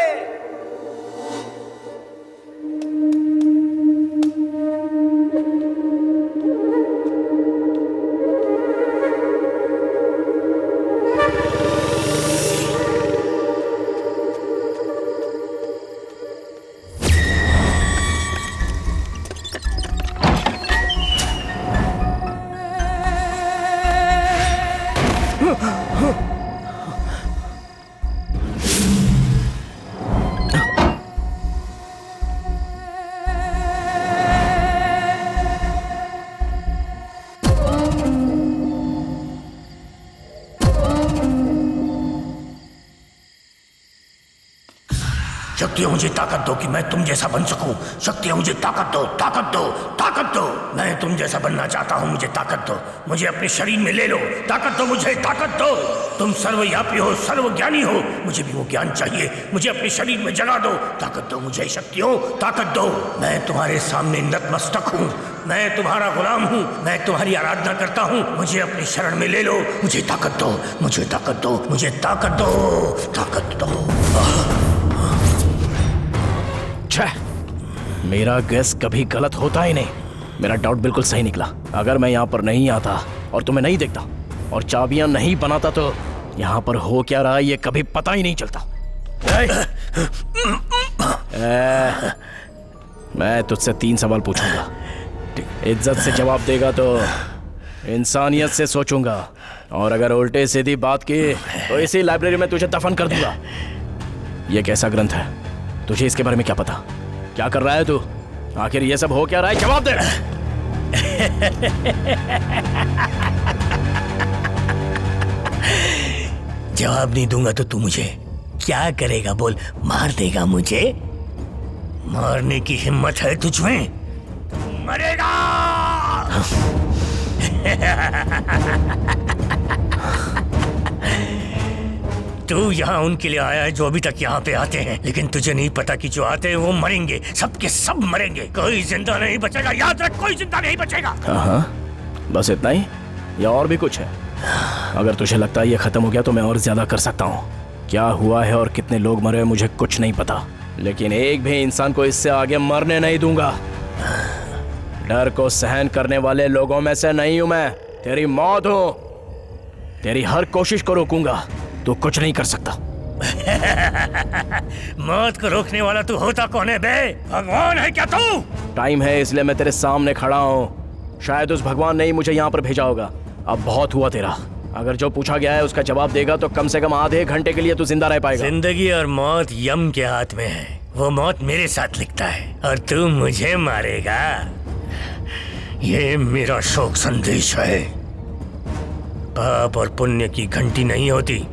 [SPEAKER 3] शक्तियों मुझे ताकत दो कि मैं तुम जैसा बन सकूं। शक्तियों मुझे ताकत दो, ताकत दो, ताकत दो। मैं तुम जैसा बनना चाहता हूं, मुझे ताकत दो। मुझे अपने शरीर में ले लो, ताकत दो मुझे, ताकत दो। तुम सर्वव्यापी हो, सर्वज्ञानी हो, मुझे भी वो ज्ञान चाहिए। मुझे अपने शरीर में जगा दो, ताकत दो मुझे। शक्तियों ताकत दो। मैं तुम्हारे सामने नतमस्तक हूँ, मैं तुम्हारा गुलाम हूँ, मैं तुम्हारी आराधना करता हूँ। मुझे अपनी शरण में ले लो, मुझे ताकत दो, मुझे ताकत दो, मुझे ताकत दो, ताकत दो।
[SPEAKER 1] मेरा गैस कभी गलत होता ही नहीं। मेरा डाउट बिल्कुल सही निकला। अगर मैं यहाँ पर नहीं आता और तुम्हें नहीं देखता और चाबियां नहीं बनाता तो यहाँ पर हो क्या रहा है ये कभी पता ही नहीं चलता। मैं तुझसे 3 सवाल पूछूंगा, इज्जत से जवाब देगा तो इंसानियत से सोचूंगा, और अगर उल्टे सीधी बात की तो इसी लाइब्रेरी में तुझे दफन कर दूंगा। ये कैसा ग्रंथ है? तुझे इसके बारे में क्या पता? क्या कर रहा है तू? आखिर ये सब हो क्या रहा है? जवाब दे।
[SPEAKER 3] जवाब नहीं दूंगा तो तू मुझे क्या करेगा? बोल, मार देगा मुझे? मारने की हिम्मत है तुझ में? मरेगा। तू यहाँ उनके लिए आया है जो अभी तक यहाँ पे आते हैं, लेकिन तुझे नहीं पता कि जो आते हैं वो मरेंगे, सबके सब मरेंगे, कोई जिंदा नहीं बचेगा। याद रख, कोई जिंदा नहीं बचेगा।
[SPEAKER 1] हाँ, बस इतना ही या और भी कुछ है? अगर तुझे लगता है ये खत्म हो गया तो मैं और ज्यादा कर सकता हूँ। क्या हुआ है और कितने लोग मरे मुझे कुछ नहीं पता, लेकिन एक भी इंसान को इससे आगे मरने नहीं दूंगा। डर को सहन करने वाले लोगों में से नहीं हूं मैं। तेरी मौत हूं। तेरी हर कोशिश को रोकूंगा, तू कुछ नहीं कर सकता।
[SPEAKER 3] मौत को रोकने वाला तू होता कौन है बे? भगवान है क्या तू?
[SPEAKER 1] टाइम है इसलिए मैं तेरे सामने खड़ा हूँ। शायद उस भगवान ने ही मुझे यहाँ पर भेजा होगा। अब बहुत हुआ तेरा। अगर जो पूछा गया है उसका जवाब देगा तो कम से कम आधे घंटे के लिए तू जिंदा रह पाएगा।
[SPEAKER 3] जिंदगी और मौत यम के हाथ में है। वो मौत मेरे साथ लिखता है और तू मुझे मारेगा। ये मेरा शोक संदेश है। पाप और पुण्य की घंटी नहीं होती,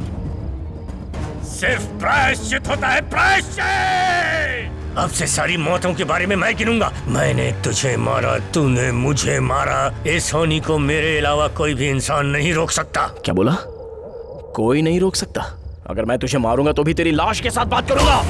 [SPEAKER 3] सिर्फ प्रायश्चित होता है, प्रायश्चित। अब से सारी मौतों के बारे में मैं गिनूंगा। मैंने तुझे मारा, तूने मुझे मारा। इस होनी को मेरे अलावा कोई भी इंसान नहीं रोक सकता।
[SPEAKER 1] क्या बोला? कोई नहीं रोक सकता? अगर मैं तुझे मारूंगा तो भी तेरी लाश के साथ बात करूंगा।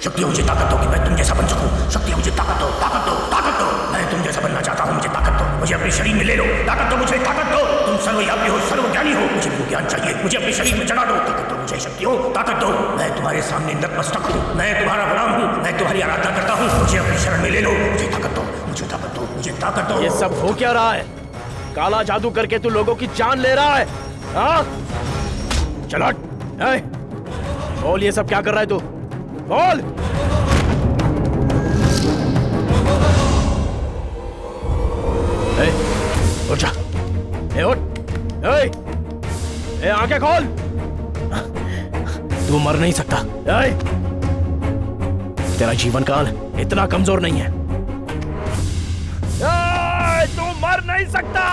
[SPEAKER 3] शक्ति मुझे ताकत दो कि मैं तुम जैसा बन सकूं। शक्ति मुझे ताकत दो, ताकत दो, ताकत दो। मैं तुम जैसा बनना चाहता हूं, मुझे ताकत दो। मुझे अपने शरीर में ले लो, ताकत दो, मुझे ताकत दो। तुम सर्वव्यापी हो, सर्वज्ञानी हो, मुझे वो ज्ञान चाहिए। मुझे अपने शरीर में चढ़ा दो, ताकत दो मुझे। शक्ति हो, ताकत दो। मैं तुम्हारे सामने नतमस्तक हूँ, मैं तुम्हारा गुलाम हूँ, मैं तुम्हारी आराधना करता हूँ। मुझे अपनी शरण में ले लो, मुझे ताकत दो, मुझे ताकत दो, मुझे ताकत दो।
[SPEAKER 1] ये सब हो क्या रहा है? काला जादू करके तू लोगों की जान ले रहा है? हाँ? चलो बोल, ये सब क्या कर रहा है तू? बोल। उठ जा, उठ, आंखें खोल। तू मर नहीं सकता। तेरा जीवन काल इतना कमजोर नहीं है। तू मर नहीं सकता।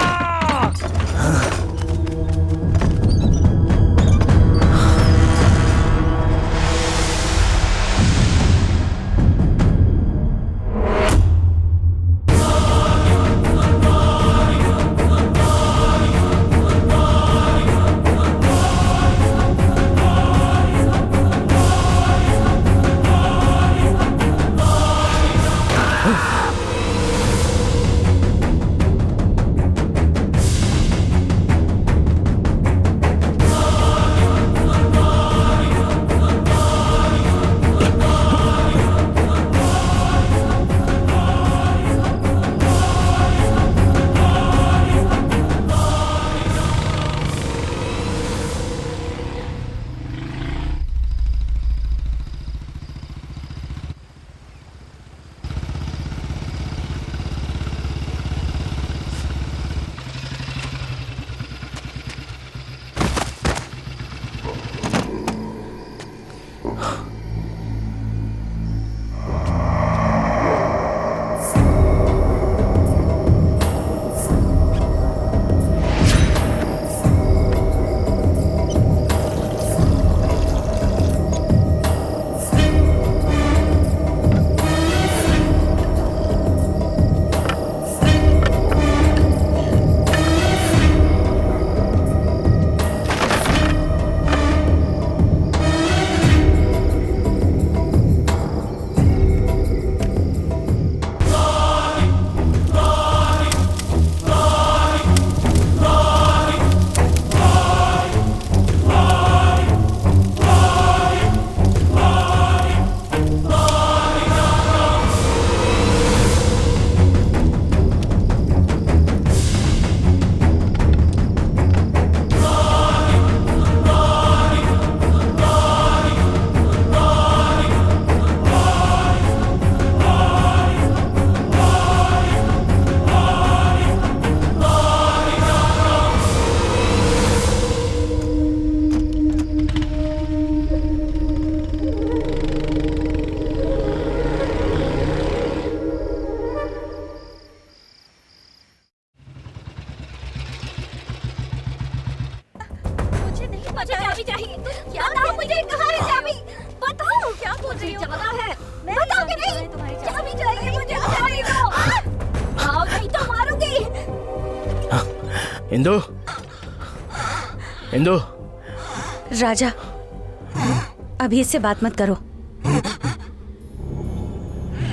[SPEAKER 6] चाबी चाहिए। बताओ मुझे कहाँ है चाबी? बताओ। क्या बोल रही हो? है बताओ कि नहीं? चाबी चाहिए मुझे, चाबी दो। आओ नहीं तो मारूंगी।
[SPEAKER 1] इंदु, इंदु।
[SPEAKER 13] राजा, अभी इससे बात मत करो।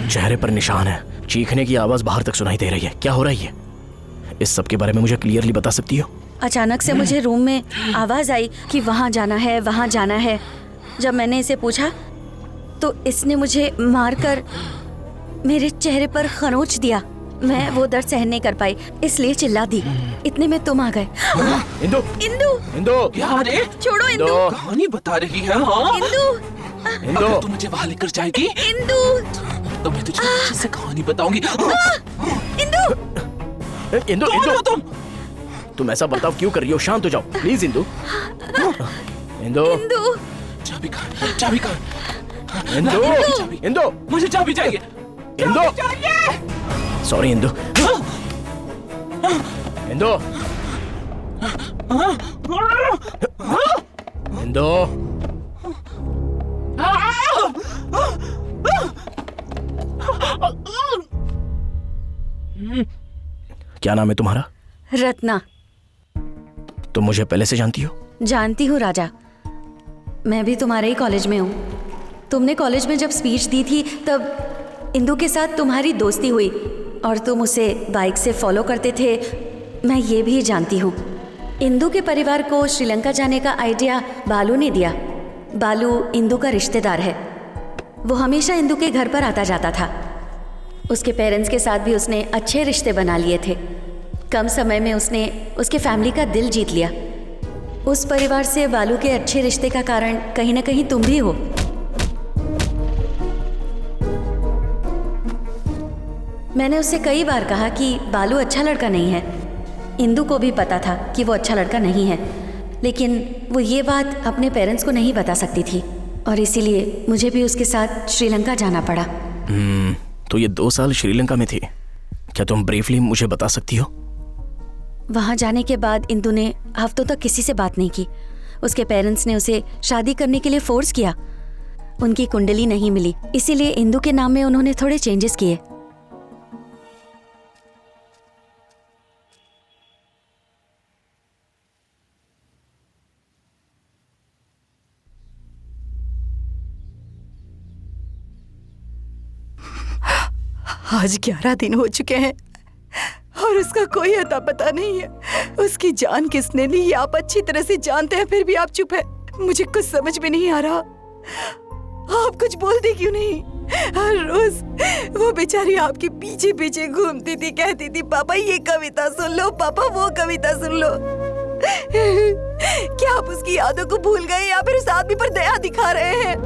[SPEAKER 1] चेहरे पर निशान है, चीखने की आवाज बाहर तक सुनाई दे रही है। क्या हो रहा है? इस सब के बारे में मुझे क्लियरली बता सकती हो?
[SPEAKER 13] अचानक से मुझे रूम में आवाज आई कि वहाँ जाना है, वहाँ जाना है। जब मैंने इसे पूछा तो इसने मुझे मारकर मेरे चेहरे पर खरोंच दिया। मैं वो दर्द सहन नहीं कर पाई, इसलिए चिल्ला दी। इतने में तुम आ गए।
[SPEAKER 1] इंदु,
[SPEAKER 13] इंदु,
[SPEAKER 1] इंदु,
[SPEAKER 15] क्या रे?
[SPEAKER 13] छोड़ो इंदु।
[SPEAKER 15] कहानी बता रही है। हाँ?
[SPEAKER 13] इंदु,
[SPEAKER 15] अगर तू मुझे वहाँ लेकर जाएगी
[SPEAKER 13] इंदु,
[SPEAKER 15] तो मैं तुझे अच्छे से कहानी बताऊंगी।
[SPEAKER 13] इंदु,
[SPEAKER 1] इंदु, इंदु, तुम ऐसा बर्ताव क्यों कर रही हो? शांत हो जाओ प्लीज इंदु। इंदु,
[SPEAKER 13] इंदु,
[SPEAKER 15] चाबी कहाँ? चाबी कहाँ?
[SPEAKER 1] इंदु, इंदु,
[SPEAKER 15] मुझे चाबी चाहिए।
[SPEAKER 1] इंदु, सॉरी इंदु। इंदु, इंदु, क्या नाम है तुम्हारा?
[SPEAKER 13] रत्ना।
[SPEAKER 1] तुम मुझे पहले से जानती हो?
[SPEAKER 13] जानती हूँ राजा, मैं भी तुम्हारे ही कॉलेज में हूँ। तुमने कॉलेज में जब स्पीच दी थी तब इंदु के साथ तुम्हारी दोस्ती हुई और तुम उसे बाइक से फॉलो करते थे। मैं ये भी जानती हूँ। इंदु के परिवार को श्रीलंका जाने का आइडिया बालू ने दिया। बालू इंदु का रिश्तेदार है। वो हमेशा इंदु के घर पर आता जाता था। उसके पेरेंट्स के साथ भी उसने अच्छे रिश्ते बना लिए थे। कम समय में उसने उसके फैमिली का दिल जीत लिया। उस परिवार से बालू के अच्छे रिश्ते का कारण कहीं ना कहीं तुम भी हो। मैंने उससे कई बार कहा कि बालू अच्छा लड़का नहीं है। इंदु को भी पता था कि वो अच्छा लड़का नहीं है, लेकिन वो ये बात अपने पेरेंट्स को नहीं बता सकती थी और इसीलिए मुझे भी उसके साथ श्रीलंका जाना पड़ा।
[SPEAKER 1] तो ये 2 साल श्रीलंका में थी। क्या तुम ब्रीफली मुझे बता सकती हो?
[SPEAKER 13] वहाँ जाने के बाद इंदु ने हफ्तों तक किसी से बात नहीं की। उसके पेरेंट्स ने उसे शादी करने के लिए फोर्स किया। उनकी कुंडली नहीं मिली, इसीलिए इंदु के नाम में उन्होंने थोड़े चेंजेस किए।
[SPEAKER 11] आज 11 दिन हो चुके हैं और उसका कोई अता पता नहीं है। उसकी जान किसने ली ये आप अच्छी तरह से जानते हैं, फिर भी आप चुप है। मुझे कुछ समझ में नहीं आ रहा। आप कुछ बोलते क्यों नहीं? हर रोज वो बेचारी आपके पीछे पीछे घूमती थी, कहती थी पापा ये कविता सुन लो, पापा वो कविता सुन लो। क्या आप उसकी यादों को भूल गए या फिर उस आदमी पर दया दिखा रहे हैं?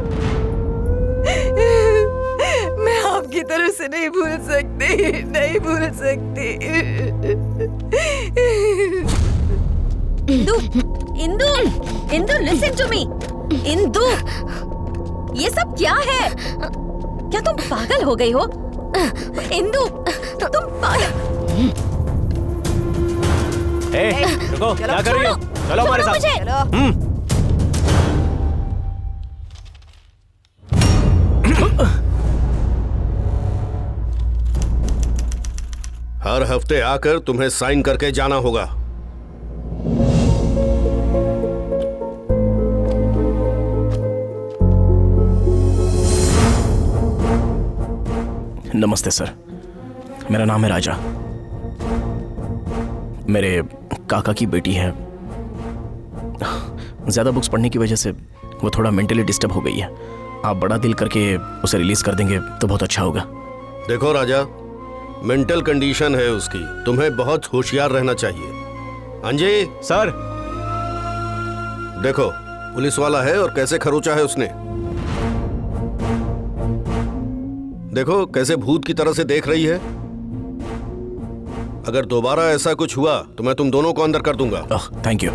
[SPEAKER 11] मैं आपकी तरह से नहीं भूल सकती, नहीं भूल सकती।
[SPEAKER 12] Indu, Indu, Indu, listen to me. Indu, ये सब क्या है? क्या तुम पागल हो गई हो? इंदु, तुम पागल।
[SPEAKER 8] रुको, क्या कर रही हो? चलो हमारे साथ।
[SPEAKER 10] हर हफ्ते आकर तुम्हें साइन करके जाना होगा।
[SPEAKER 1] नमस्ते सर, मेरा नाम है राजा। मेरे काका की बेटी है। ज्यादा बुक्स पढ़ने की वजह से वो थोड़ा मेंटली डिस्टर्ब हो गई है। आप बड़ा दिल करके उसे रिलीज कर देंगे तो बहुत अच्छा होगा।
[SPEAKER 10] देखो राजा, मेंटल कंडीशन है उसकी, तुम्हें बहुत होशियार रहना चाहिए। अंजय
[SPEAKER 8] सर,
[SPEAKER 10] देखो पुलिस वाला है और कैसे खरोचा है उसने। देखो कैसे भूत की तरह से देख रही है। अगर दोबारा ऐसा कुछ हुआ तो मैं तुम दोनों को अंदर कर दूंगा।
[SPEAKER 1] Thank you.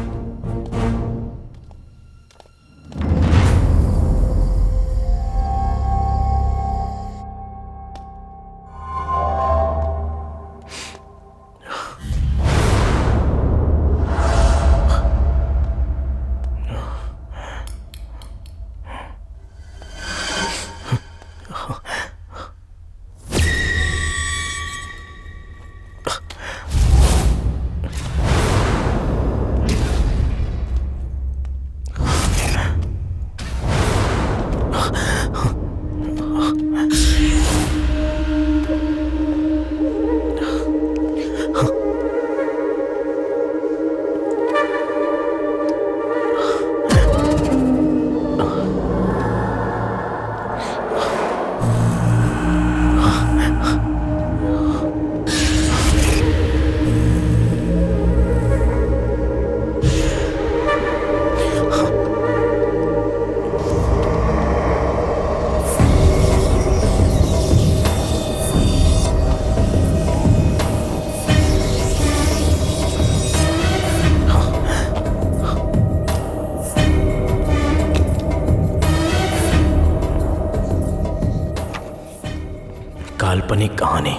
[SPEAKER 1] काल्पनिक कहानी,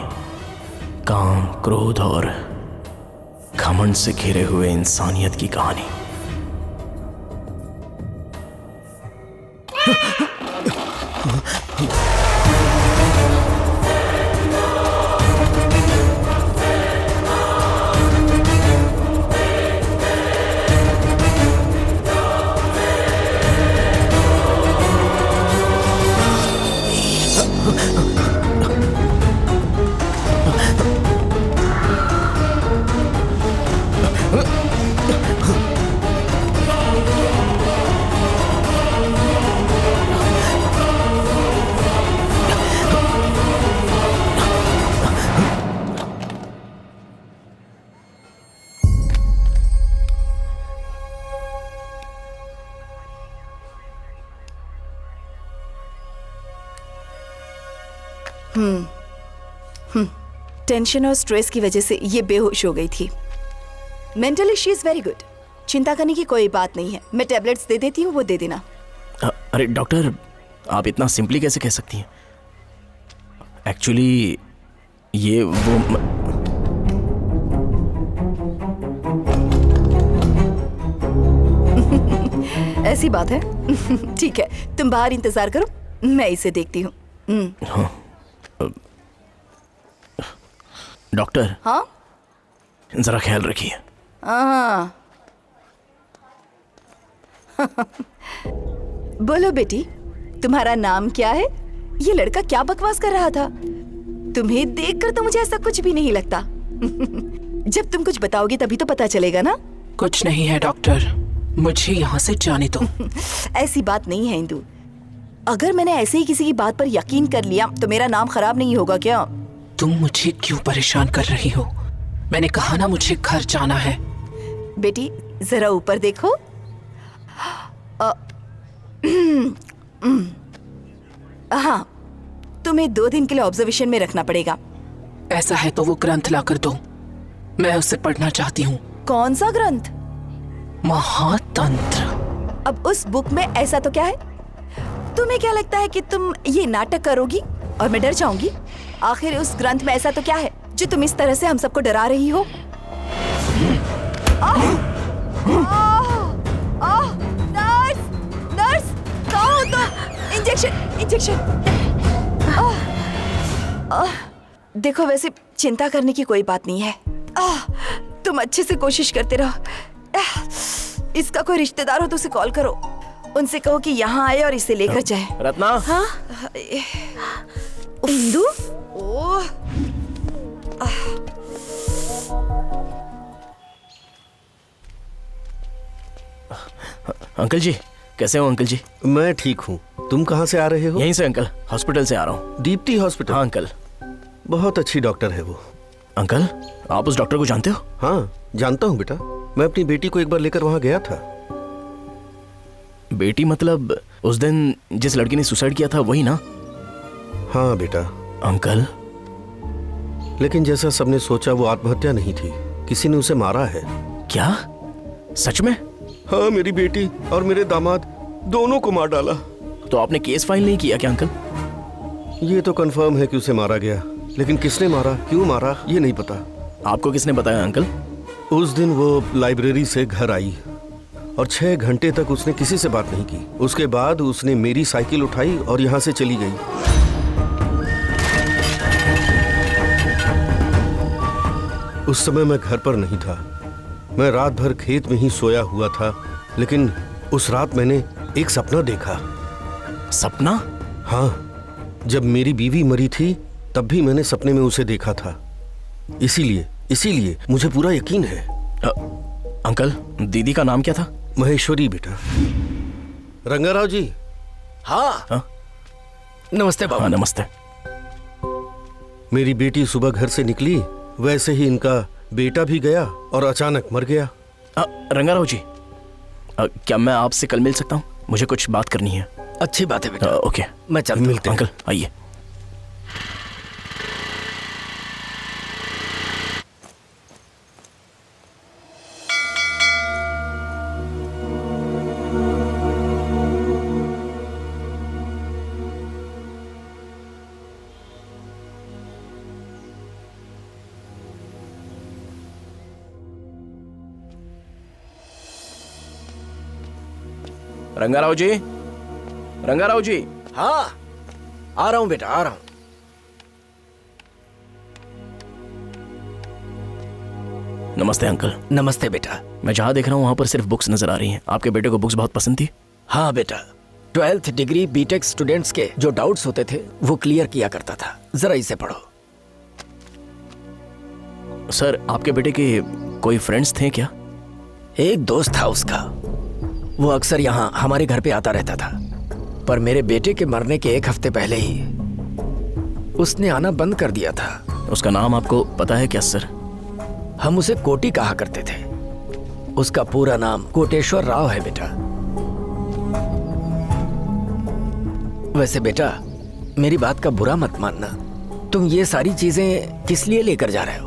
[SPEAKER 1] काम, क्रोध और घमंड से घिरे हुए इंसानियत की कहानी।
[SPEAKER 11] टेंशन और स्ट्रेस की वजह से ये बेहोश हो गई थी। Mentally she is very good, चिंता करने की कोई बात नहीं है। मैं टेबलेट्स दे देती हूँ, वो दे देना।
[SPEAKER 1] अरे डॉक्टर, आप इतना सिंपली कैसे कह सकती हैं? एक्चुअली ये वो
[SPEAKER 11] ऐसी बात है। ठीक है, तुम बाहर इंतजार करो, मैं इसे देखती हूँ।
[SPEAKER 1] हाँ। डॉक्टर।
[SPEAKER 11] हाँ,
[SPEAKER 1] जरा ख्याल रखिए।
[SPEAKER 11] हाँ। बोलो बेटी, तुम्हारा नाम क्या है? ये लड़का क्या बकवास कर रहा था? तुम्हें देखकर तो मुझे ऐसा कुछ भी नहीं लगता। जब तुम कुछ बताओगे तभी तो पता चलेगा ना।
[SPEAKER 15] कुछ नहीं है डॉक्टर, मुझे यहाँ से जाने दो।
[SPEAKER 11] ऐसी बात नहीं है इंदु। अगर मैंने ऐसे ही किसी की बात पर यकीन कर लिया तो मेरा नाम खराब नहीं होगा क्या?
[SPEAKER 15] तुम मुझे क्यों परेशान कर रही हो? मैंने कहा ना मुझे घर जाना है।
[SPEAKER 11] बेटी जरा ऊपर देखो। हाँ, तुम्हें 2 दिन के लिए ऑब्जर्वेशन में रखना पड़ेगा।
[SPEAKER 15] ऐसा है तो वो ग्रंथ ला कर दो, मैं उसे पढ़ना चाहती हूँ।
[SPEAKER 11] कौन सा ग्रंथ?
[SPEAKER 15] महातंत्र।
[SPEAKER 11] अब उस बुक में ऐसा तो क्या है? तुम्हें क्या लगता है कि तुम ये नाटक करोगी और मैं डर जाऊंगी? आखिर उस ग्रंथ में ऐसा तो क्या है जो तुम इस तरह से हम सबको डरा रही हो? नर्स, नर्स, कहाँ हो तुम? Injection, injection. देखो, वैसे चिंता करने की कोई बात नहीं है। तुम अच्छे से कोशिश करते रहो। इसका कोई रिश्तेदार हो तो उसे कॉल करो, उनसे कहो कि यहाँ आए और इसे लेकर जाए।
[SPEAKER 1] रत्ना।
[SPEAKER 11] हाँ? इंदु? ओह,
[SPEAKER 1] अंकल जी, कैसे हो अंकल जी?
[SPEAKER 10] मैं ठीक हूँ, तुम कहाँ से आ रहे हो?
[SPEAKER 1] यहीं से अंकल, हॉस्पिटल से आ रहा हूँ।
[SPEAKER 10] दीप्ति हॉस्पिटल?
[SPEAKER 1] हाँ अंकल।
[SPEAKER 10] बहुत अच्छी डॉक्टर है वो।
[SPEAKER 1] अंकल, आप उस डॉक्टर को जानते हो?
[SPEAKER 10] हाँ, जानता हूँ बेटा। मैं अपनी बेटी को एक बार लेकर वहाँ गया था।
[SPEAKER 1] बेटी मतलब उस दिन जिस लड़की ने सुसाइड किया था, वही ना?
[SPEAKER 10] हाँ बेटा।
[SPEAKER 1] अंकल,
[SPEAKER 10] लेकिन जैसा सबने सोचा वो आत्महत्या नहीं थी, किसी ने उसे मारा है।
[SPEAKER 1] क्या? सच में?
[SPEAKER 10] हाँ, मेरी बेटी और मेरे दामाद दोनों को मार डाला।
[SPEAKER 1] तो आपने केस फाइल नहीं किया क्या अंकल?
[SPEAKER 10] ये तो कंफर्म है कि उसे मारा गया, लेकिन किसने मारा, क्यों मारा, ये नहीं पता।
[SPEAKER 1] आपको किसने बताया अंकल?
[SPEAKER 10] उस दिन वो लाइब्रेरी से घर आई और 6 घंटे तक उसने किसी से बात नहीं की। उसके बाद उसने मेरी साइकिल उठाई और यहाँ से चली गई। उस समय मैं घर पर नहीं था, मैं रात भर खेत में ही सोया हुआ था। लेकिन उस रात मैंने एक सपना देखा।
[SPEAKER 1] सपना?
[SPEAKER 10] हाँ, जब मेरी बीवी मरी थी तब भी मैंने सपने में उसे देखा था। इसीलिए मुझे पूरा यकीन है।
[SPEAKER 1] अंकल, दीदी का नाम क्या था?
[SPEAKER 10] महेश्वरी बेटा। रंगाराव जी।
[SPEAKER 1] हाँ?
[SPEAKER 8] नमस्ते बाबा।
[SPEAKER 1] हाँ, नमस्ते।
[SPEAKER 10] मेरी बेटी सुबह घर से निकली, वैसे ही इनका बेटा भी गया और अचानक मर गया।
[SPEAKER 1] रंगाराव जी, क्या मैं आपसे कल मिल सकता हूँ? मुझे कुछ बात करनी है।
[SPEAKER 8] अच्छी बात है बेटा।
[SPEAKER 1] ओके,
[SPEAKER 8] मैं चलता हूँ।
[SPEAKER 1] मिलते हैं। अंकल आइए। रंगाराव जी, रंगाराव जी।
[SPEAKER 8] हाँ, आ रहा हूँ बेटा, आ रहा हूँ।
[SPEAKER 1] नमस्ते अंकल।
[SPEAKER 8] नमस्ते बेटा।
[SPEAKER 1] मैं जहाँ देख रहा हूँ वहाँ पर सिर्फ बुक्स नजर आ रही हैं। आपके बेटे को बुक्स बहुत पसंद थी?
[SPEAKER 8] हाँ बेटा, 12th डिग्री बीटेक स्टूडेंट्स के जो डाउट्स होते थे वो क्लियर किया करता था। जरा इसे पढ़ो।
[SPEAKER 1] सर, आपके बेटे के कोई फ्रेंड्स थे क्या?
[SPEAKER 8] एक दोस्त था उसका, वो अक्सर यहाँ हमारे घर पे आता रहता था, पर मेरे बेटे के मरने के 1 हफ्ते पहले ही उसने आना बंद कर दिया था।
[SPEAKER 1] उसका नाम आपको पता है क्या सर?
[SPEAKER 8] हम उसे कोटी कहा करते थे। उसका पूरा नाम कोटेश्वर राव है बेटा। वैसे बेटा, मेरी बात का बुरा मत मानना, तुम ये सारी चीजें किस लिए लेकर जा रहे हो?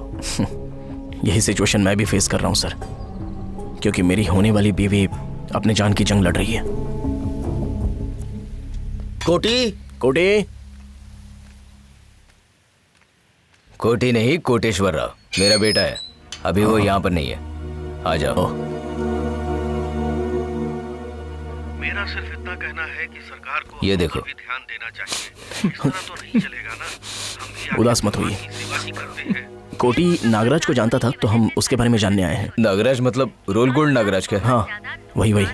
[SPEAKER 1] यही सिचुएशन मैं भी फेस कर रहा हूँ सर, क्योंकि मेरी होने वाली बीवी अपने जान की जंग लड़ रही है।
[SPEAKER 8] कोटी,
[SPEAKER 1] कोटी,
[SPEAKER 9] कोटी नहीं, कोटेश्वर राव मेरा बेटा है। अभी वो यहाँ पर नहीं है। आ जाओ।
[SPEAKER 10] मेरा सिर्फ इतना कहना है कि सरकार को
[SPEAKER 9] ये देखो,
[SPEAKER 10] भी ध्यान देना चाहिए। इस तरह तो नहीं चलेगा ना। हम भी
[SPEAKER 1] उदास मत होइए।
[SPEAKER 10] सेवा ही करते हैं।
[SPEAKER 1] कोटी नागराज को जानता था, तो हम उसके बारे में जानने आए हैं।
[SPEAKER 9] नागराज मतलब रोल गोल्ड नागराज के?
[SPEAKER 1] हाँ, वही वही।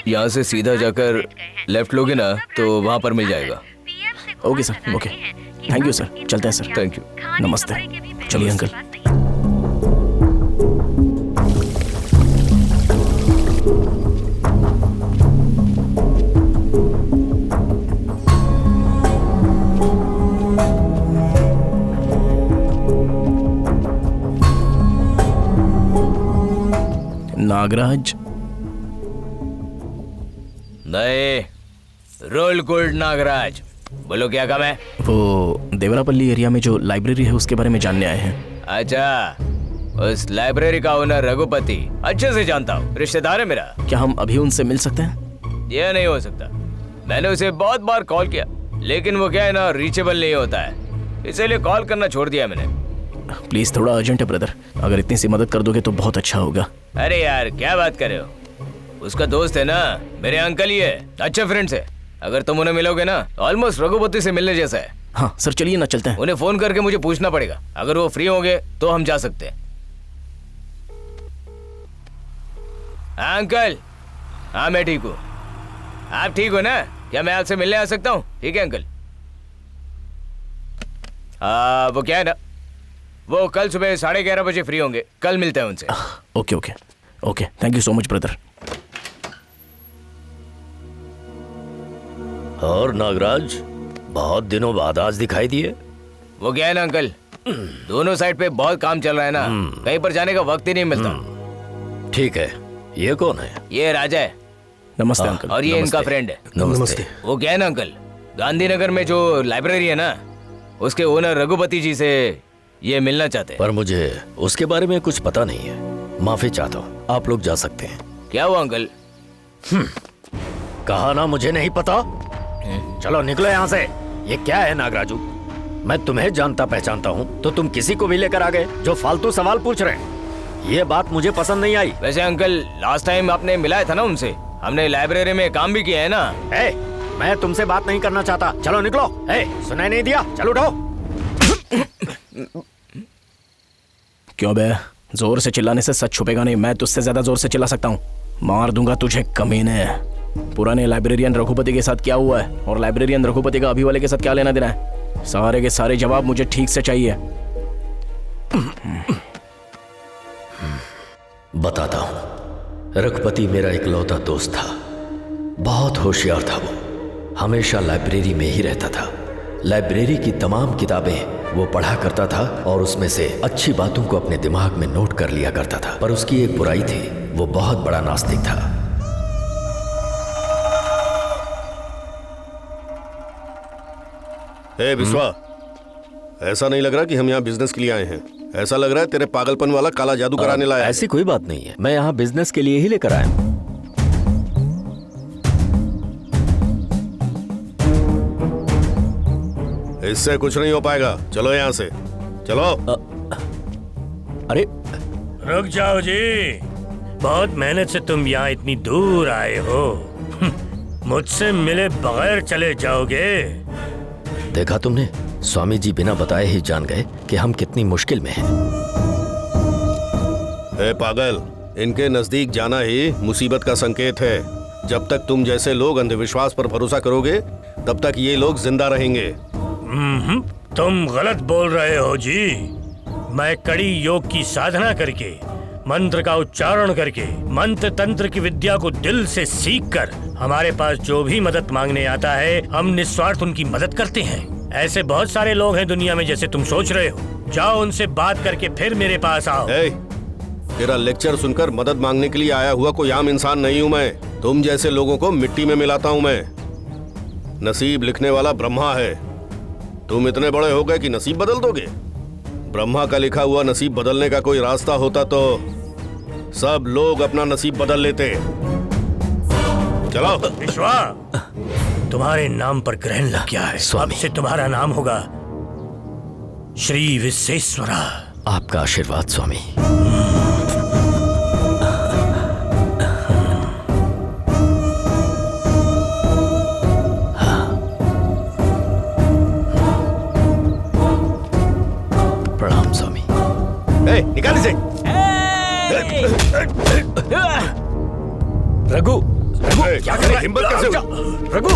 [SPEAKER 9] यहाँ से सीधा जाकर लेफ्ट लोगे ना तो वहाँ पर मिल जाएगा।
[SPEAKER 1] Okay sir, okay. Thank you sir, चलते हैं सर।
[SPEAKER 9] Thank you.
[SPEAKER 1] नमस्ते। चलिए अंकल। नागराज
[SPEAKER 9] नहीं, रोल गोल्ड नागराज। बोलो क्या काम है?
[SPEAKER 1] वो देवरापल्ली एरिया में जो लाइब्रेरी है उसके बारे में जानने आए हैं।
[SPEAKER 9] अच्छा, उस लाइब्रेरी का ओनर रघुपति अच्छे से जानता हूँ, रिश्तेदार है मेरा।
[SPEAKER 1] क्या हम अभी उनसे मिल सकते हैं?
[SPEAKER 9] यह नहीं हो सकता। मैंने उसे बहुत बार कॉल किया, लेकिन वो क्या है ना, रीचेबल नहीं होता है, इसीलिए कॉल करना छोड़ दिया मैंने।
[SPEAKER 1] प्लीज, थोड़ा अर्जेंट है ब्रदर, अगर इतनी सी मदद कर दोगे तो बहुत अच्छा होगा।
[SPEAKER 9] अरे यार क्या बात कर रहे हो, उसका दोस्त है ना, मेरे अंकल ही है, अच्छे फ्रेंड्स है। अगर तुम उन्हें मिलोगे ना, ऑलमोस्ट रघुपति से मिलने जैसा है।
[SPEAKER 1] हाँ सर, चलिए ना, चलते हैं।
[SPEAKER 9] उन्हें फोन करके मुझे पूछना पड़ेगा, अगर वो फ्री होंगे तो हम जा सकते हैं। हाँ अंकल, हाँ मैं ठीक हूँ। आप ठीक हो ना? क्या मैं आपसे मिलने आ सकता हूँ? ठीक है अंकल। वो क्या है ना, वो कल सुबह 11:30 बजे फ्री होंगे, कल मिलते हैं उनसे।
[SPEAKER 1] Okay okay okay, thank you so much brother.
[SPEAKER 4] और नागराज, बहुत दिनों बाद आज दिखाई दिए।
[SPEAKER 9] वो क्या है ना अंकल, दोनों साइड पे बहुत काम चल रहा है ना, कहीं पर जाने का वक्त ही नहीं मिलता।
[SPEAKER 4] ठीक है, ये कौन है?
[SPEAKER 9] ये राजा है।
[SPEAKER 1] नमस्ते अंकल।
[SPEAKER 9] और ये इनका फ्रेंड है।
[SPEAKER 4] नमस्ते।
[SPEAKER 9] वो क्या है ना अंकल, गांधीनगर में जो लाइब्रेरी है ना, उसके ओनर रघुपति जी से ये मिलना चाहते हैं।
[SPEAKER 4] पर मुझे उसके बारे में कुछ पता नहीं है, माफी चाहता हूँ। आप लोग जा सकते हैं।
[SPEAKER 9] क्या हुआ अंकल?
[SPEAKER 4] कहा ना मुझे नहीं पता। चलो निकलो यहाँ से। ये क्या है नागराजू, मैं तुम्हें जानता पहचानता हूँ तो तुम किसी को भी लेकर आ गए जो फालतू सवाल पूछ रहे हैं। ये बात मुझे पसंद नहीं आई।
[SPEAKER 9] वैसे अंकल, लास्ट टाइम आपने मिलाया था ना उनसे, हमने लाइब्रेरी में काम भी किया है ना।
[SPEAKER 4] मैं तुमसे बात नहीं करना चाहता, चलो निकलो। सुनाई नहीं दिया? चलो उठो।
[SPEAKER 1] क्यों बे, जोर से चिल्लाने से सच छुपेगा नहीं। मैं तुझसे ज्यादा जोर से चिल्ला सकता हूँ, मार दूंगा तुझे कमीने। पुराने लाइब्रेरियन रघुपति के साथ क्या हुआ है और लाइब्रेरियन रघुपति का अभी वाले के साथ क्या लेना देना है? सारे के सारे जवाब मुझे ठीक से चाहिए।
[SPEAKER 4] बताता हूँ। रघुपति मेरा इकलौता दोस्त था, बहुत होशियार था। वो हमेशा लाइब्रेरी में ही रहता था। लाइब्रेरी की तमाम किताबें वो पढ़ा करता था और उसमें से अच्छी बातों को अपने दिमाग में नोट कर लिया करता था। पर उसकी एक बुराई थी, वो बहुत बड़ा नास्तिक था।
[SPEAKER 10] विश्वा, ऐसा नहीं लग रहा कि हम यहाँ बिजनेस के लिए आए हैं। ऐसा लग रहा है तेरे पागलपन वाला काला जादू कराने लाया है।
[SPEAKER 4] ऐसी कोई बात नहीं है, मैं यहाँ बिजनेस के लिए ही लेकर आया हूँ।
[SPEAKER 10] इससे कुछ नहीं हो पाएगा, चलो यहाँ से चलो।
[SPEAKER 4] अरे
[SPEAKER 3] रुक जाओ जी, बहुत मेहनत से तुम यहाँ इतनी दूर आए हो। मुझसे मिले बगैर चले जाओगे?
[SPEAKER 4] देखा तुमने, स्वामी जी बिना बताए ही जान गए कि हम कितनी मुश्किल में हैं।
[SPEAKER 10] ए पागल, इनके नजदीक जाना ही मुसीबत का संकेत है। जब तक तुम जैसे लोग अंधविश्वास पर भरोसा करोगे तब तक ये लोग जिंदा रहेंगे।
[SPEAKER 3] तुम गलत बोल रहे हो जी। मैं कड़ी योग की साधना करके, मंत्र का उच्चारण करके, मंत्र तंत्र की विद्या को दिल से सीखकर हमारे पास जो भी मदद मांगने आता है हम निस्वार्थ उनकी मदद करते हैं। ऐसे बहुत सारे लोग हैं दुनिया में जैसे तुम सोच रहे हो। जाओ उनसे बात करके फिर मेरे पास आओ।
[SPEAKER 10] तेरा लेक्चर सुनकर मदद मांगने के लिए आया हुआ कोई आम इंसान नहीं हूँ मैं। तुम जैसे लोगों को मिट्टी में मिलाता हूँ मैं। नसीब लिखने वाला ब्रह्मा है। तुम इतने बड़े हो गए कि नसीब बदल दोगे? ब्रह्मा का लिखा हुआ नसीब बदलने का कोई रास्ता होता तो सब लोग अपना नसीब बदल लेते। चलो।
[SPEAKER 3] विश्वा, तुम्हारे नाम पर ग्रहण लग गया है। अब से तुम्हारा नाम होगा श्री विश्वेश्वरा।
[SPEAKER 4] आपका आशीर्वाद स्वामी। प्रणाम स्वामी।
[SPEAKER 10] निकाल इसे।
[SPEAKER 3] रघु,
[SPEAKER 10] क्या करे? हिम्मत कैसे हुई?
[SPEAKER 3] रघु,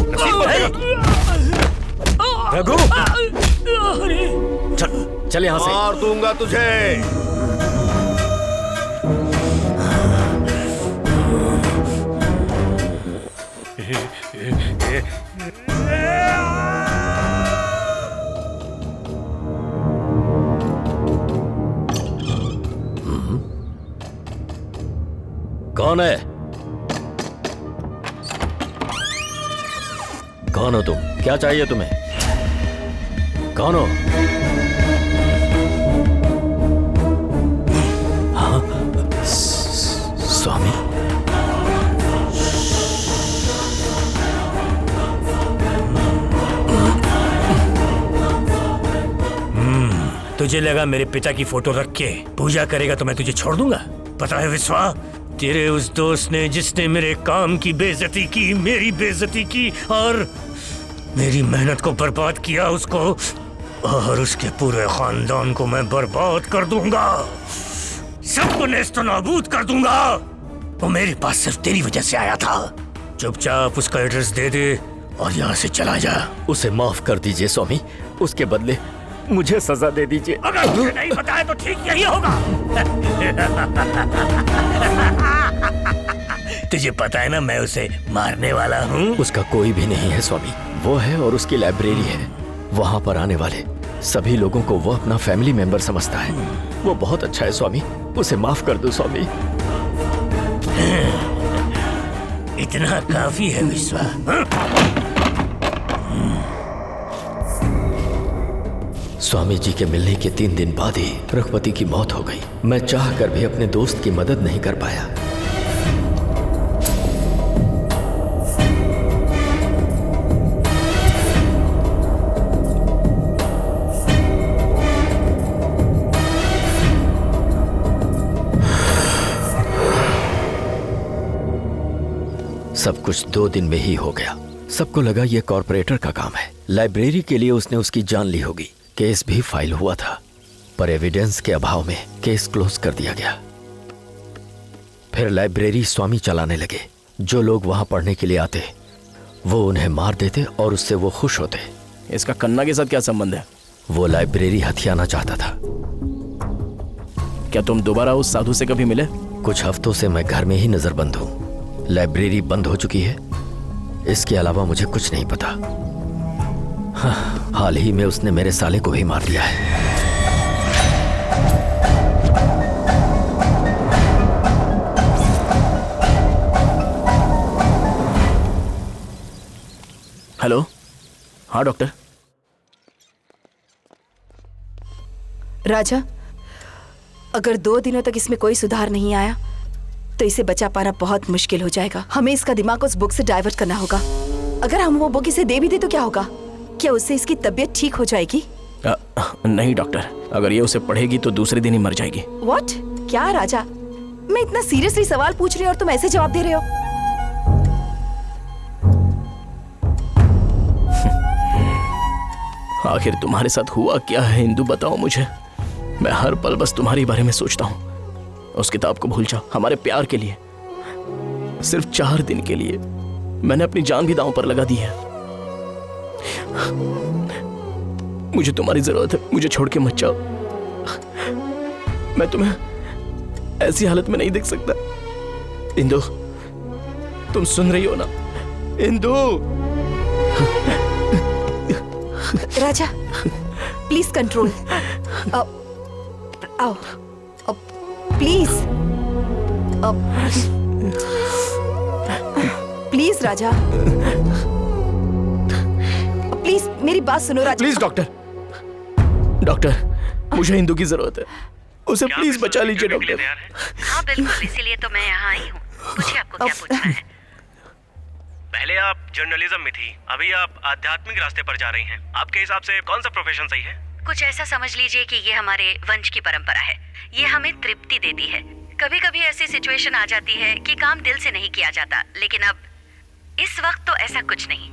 [SPEAKER 3] रघु,
[SPEAKER 4] चल यहाँ से।
[SPEAKER 10] मार दूंगा तुझे।
[SPEAKER 4] कौन है? कौन हो तुम? क्या चाहिए तुम्हें? कौन हो? हाँ? स्वामी?
[SPEAKER 3] तुझे लगा मेरे पिता की फोटो रख के पूजा करेगा तो मैं तुझे छोड़ दूंगा? पता है विश्वा, तेरे उस दोस्त ने जिसने मेरे काम की बेइज्जती की, मेरी बेइज्जती की और मेरी मेहनत को बर्बाद किया, उसको और उसके पूरे खानदान को मैं बर्बाद कर दूंगा। सबको नेस्त नाबूद कर दूंगा। वो मेरे पास सिर्फ तेरी वजह से आया था। चुपचाप उसका एड्रेस दे दे और यहाँ से चला जा।
[SPEAKER 4] उसे माफ कर दीजिए स्वामी, उसके बदले मुझे सजा दे दीजिए।
[SPEAKER 3] अगर तुझे नहीं पता है तो ठीक यही होगा। तुझे पता है ना मैं उसे मारने वाला हूँ।
[SPEAKER 4] उसका कोई भी नहीं है स्वामी, वो है और उसकी लाइब्रेरी है। वहाँ पर आने वाले सभी लोगों को वो अपना फैमिली मेंबर समझता है। वो बहुत अच्छा है स्वामी, उसे माफ कर दो स्वामी।
[SPEAKER 3] इतना काफी है विश्वा।
[SPEAKER 4] स्वामी जी के मिलने के 3 दिन बाद ही रघुपति की मौत हो गई। मैं चाह कर भी अपने दोस्त की मदद नहीं कर पाया। सब कुछ 2 दिन में ही हो गया। सबको लगा ये कॉर्पोरेटर का काम है। लाइब्रेरी के लिए उसने उसकी जान ली होगी। केस भी फाइल हुआ था, पर एविडेंस के अभाव में केस क्लोज कर दिया गया। फिर लाइब्रेरी स्वामी चलाने लगे। जो लोग वहां पढ़ने के लिए आते वो उन्हें मार देते और उससे वो खुश होते।
[SPEAKER 1] इसका कन्ना के साथ क्या संबंध है?
[SPEAKER 4] वो लाइब्रेरी हथियाना चाहता था।
[SPEAKER 1] क्या तुम दोबारा उस साधु से कभी मिले?
[SPEAKER 4] कुछ हफ्तों से मैं घर में ही नजरबंद हूँ। लाइब्रेरी बंद हो चुकी है, इसके अलावा मुझे कुछ नहीं पता। हाँ, हाल ही में उसने मेरे साले को भी मार दिया है।
[SPEAKER 1] हेलो, हाँ डॉक्टर।
[SPEAKER 11] राजा, अगर 2 दिनों तक इसमें कोई सुधार नहीं आया तो इसे बचा पाना बहुत मुश्किल हो जाएगा। हमें इसका दिमाग उस बुक से डाइवर्ट करना होगा। अगर हम वो बुक इसे दे भी दे तो क्या होगा? क्या उससे इसकी तबीयत ठीक हो जाएगी?
[SPEAKER 1] नहीं डॉक्टर, अगर ये उसे पढ़ेगी तो दूसरे दिन ही मर जाएगी।
[SPEAKER 11] व्हाट? क्या राजा, मैं इतना सीरियसली सवाल पूछ रही हूँ और तुम ऐसे जवाब दे रहे हो?
[SPEAKER 1] आखिर तुम्हारे साथ हुआ क्या है इंदु, बताओ मुझे। मैं हर पल बस तुम्हारे बारे में सोचता हूँ। उस किताब को भूल जाओ। हमारे प्यार के लिए, सिर्फ 4 दिन के लिए मैंने अपनी जान भी दांव पर लगा दी है। मुझे तुम्हारी जरूरत है, मुझे छोड़ के मत जाओ। मैं तुम्हें ऐसी हालत में नहीं देख सकता। इंदु, तुम सुन रही हो ना? इंदु।
[SPEAKER 11] राजा, प्लीज कंट्रोल। आओ, प्लीज, प्लीज राजा, प्लीज मेरी बात सुनो राजा।
[SPEAKER 1] प्लीज डॉक्टर, मुझे इंदु की जरूरत है। उसे प्लीज बचा लीजिए डॉक्टर।
[SPEAKER 16] हाँ बिल्कुल, इसीलिए तो मैं यहाँ आई हूँ। पूछिए आपको क्या पूछना है।
[SPEAKER 17] पहले आप जर्नलिज्म में थी, अभी आप आध्यात्मिक रास्ते पर जा रही हैं। आपके हिसाब से कौन सा प्रोफेशन सही है?
[SPEAKER 16] कुछ ऐसा समझ लीजिए कि ये हमारे वंश की परंपरा है। ये हमें तृप्ति देती है। कभी कभी ऐसी सिचुएशन आ जाती है कि काम दिल से नहीं किया जाता, लेकिन अब इस वक्त तो ऐसा कुछ नहीं।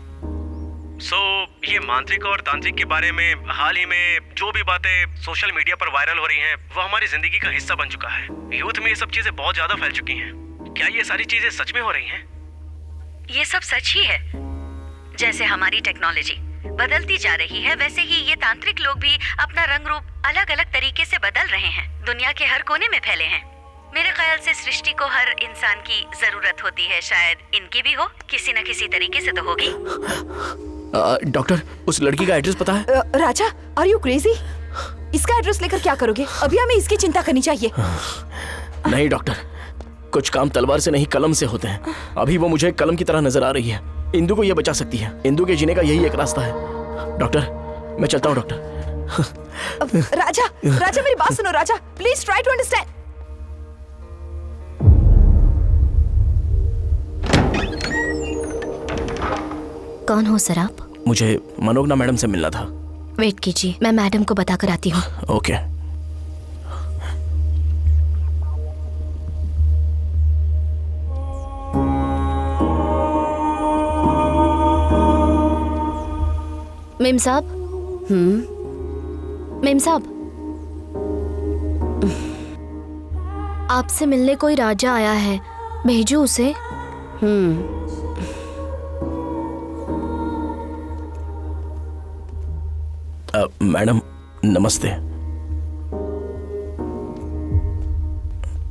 [SPEAKER 17] ये मांत्रिक और तांत्रिक के बारे में हाल ही में जो भी बातें सोशल मीडिया पर वायरल हो रही हैं, वो हमारी जिंदगी का हिस्सा बन चुका है। यूथ में ये सब चीजें बहुत ज्यादा फैल चुकी हैं। क्या ये सारी चीजें सच में हो रही हैं?
[SPEAKER 16] ये सब सच ही है। जैसे हमारी टेक्नोलॉजी बदलती जा रही है, वैसे ही ये तांत्रिक लोग भी अपना रंग रूप अलग अलग तरीके से बदल रहे हैं। दुनिया के हर कोने में फैले हैं। मेरे ख्याल से सृष्टि को हर इंसान की जरूरत होती है। शायद इनकी भी हो, किसी न किसी तरीके से तो होगी।
[SPEAKER 1] डॉक्टर, उस लड़की का एड्रेस पता है?
[SPEAKER 11] राजा, आर यू क्रेजी? इसका एड्रेस लेकर क्या करोगे? अभी हमें इसकी चिंता करनी चाहिए।
[SPEAKER 1] नहीं डॉक्टर, कुछ काम तलवार से नहीं कलम से होते हैं। अभी वो मुझे कलम की तरह नजर आ रही है। इंदु को ये बचा सकती है। इंदु के जीने का यही एक रास्ता है। डॉक्टर, मैं चलता हूँ डॉक्टर।
[SPEAKER 11] राजा, मेरी बात सुनो राजा, प्लीज ट्राई टू अंडरस्टैंड।
[SPEAKER 2] कौन हो सर आप?
[SPEAKER 1] मुझे मनोगना मैडम से मिलना था।
[SPEAKER 2] वेट कीजिए, मैं मैडम को बताकर आती हूँ।
[SPEAKER 1] ओके।
[SPEAKER 2] मेम साहब। मेम साहब, आपसे मिलने कोई राजा आया है, भेजो उसे।
[SPEAKER 1] मैडम नमस्ते।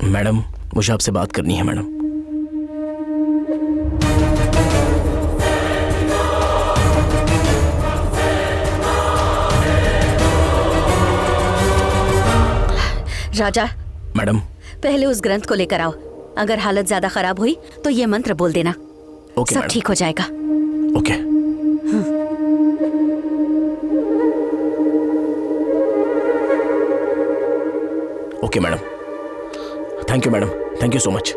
[SPEAKER 1] मैडम, मुझे आपसे बात करनी है मैडम।
[SPEAKER 16] राजा,
[SPEAKER 1] मैडम,
[SPEAKER 16] पहले उस ग्रंथ को लेकर आओ। अगर हालत ज्यादा खराब हुई तो ये मंत्र बोल देना।
[SPEAKER 1] ओके,
[SPEAKER 16] सब ठीक हो जाएगा।
[SPEAKER 1] Okay. Okay madam, thank you madam, thank you so much.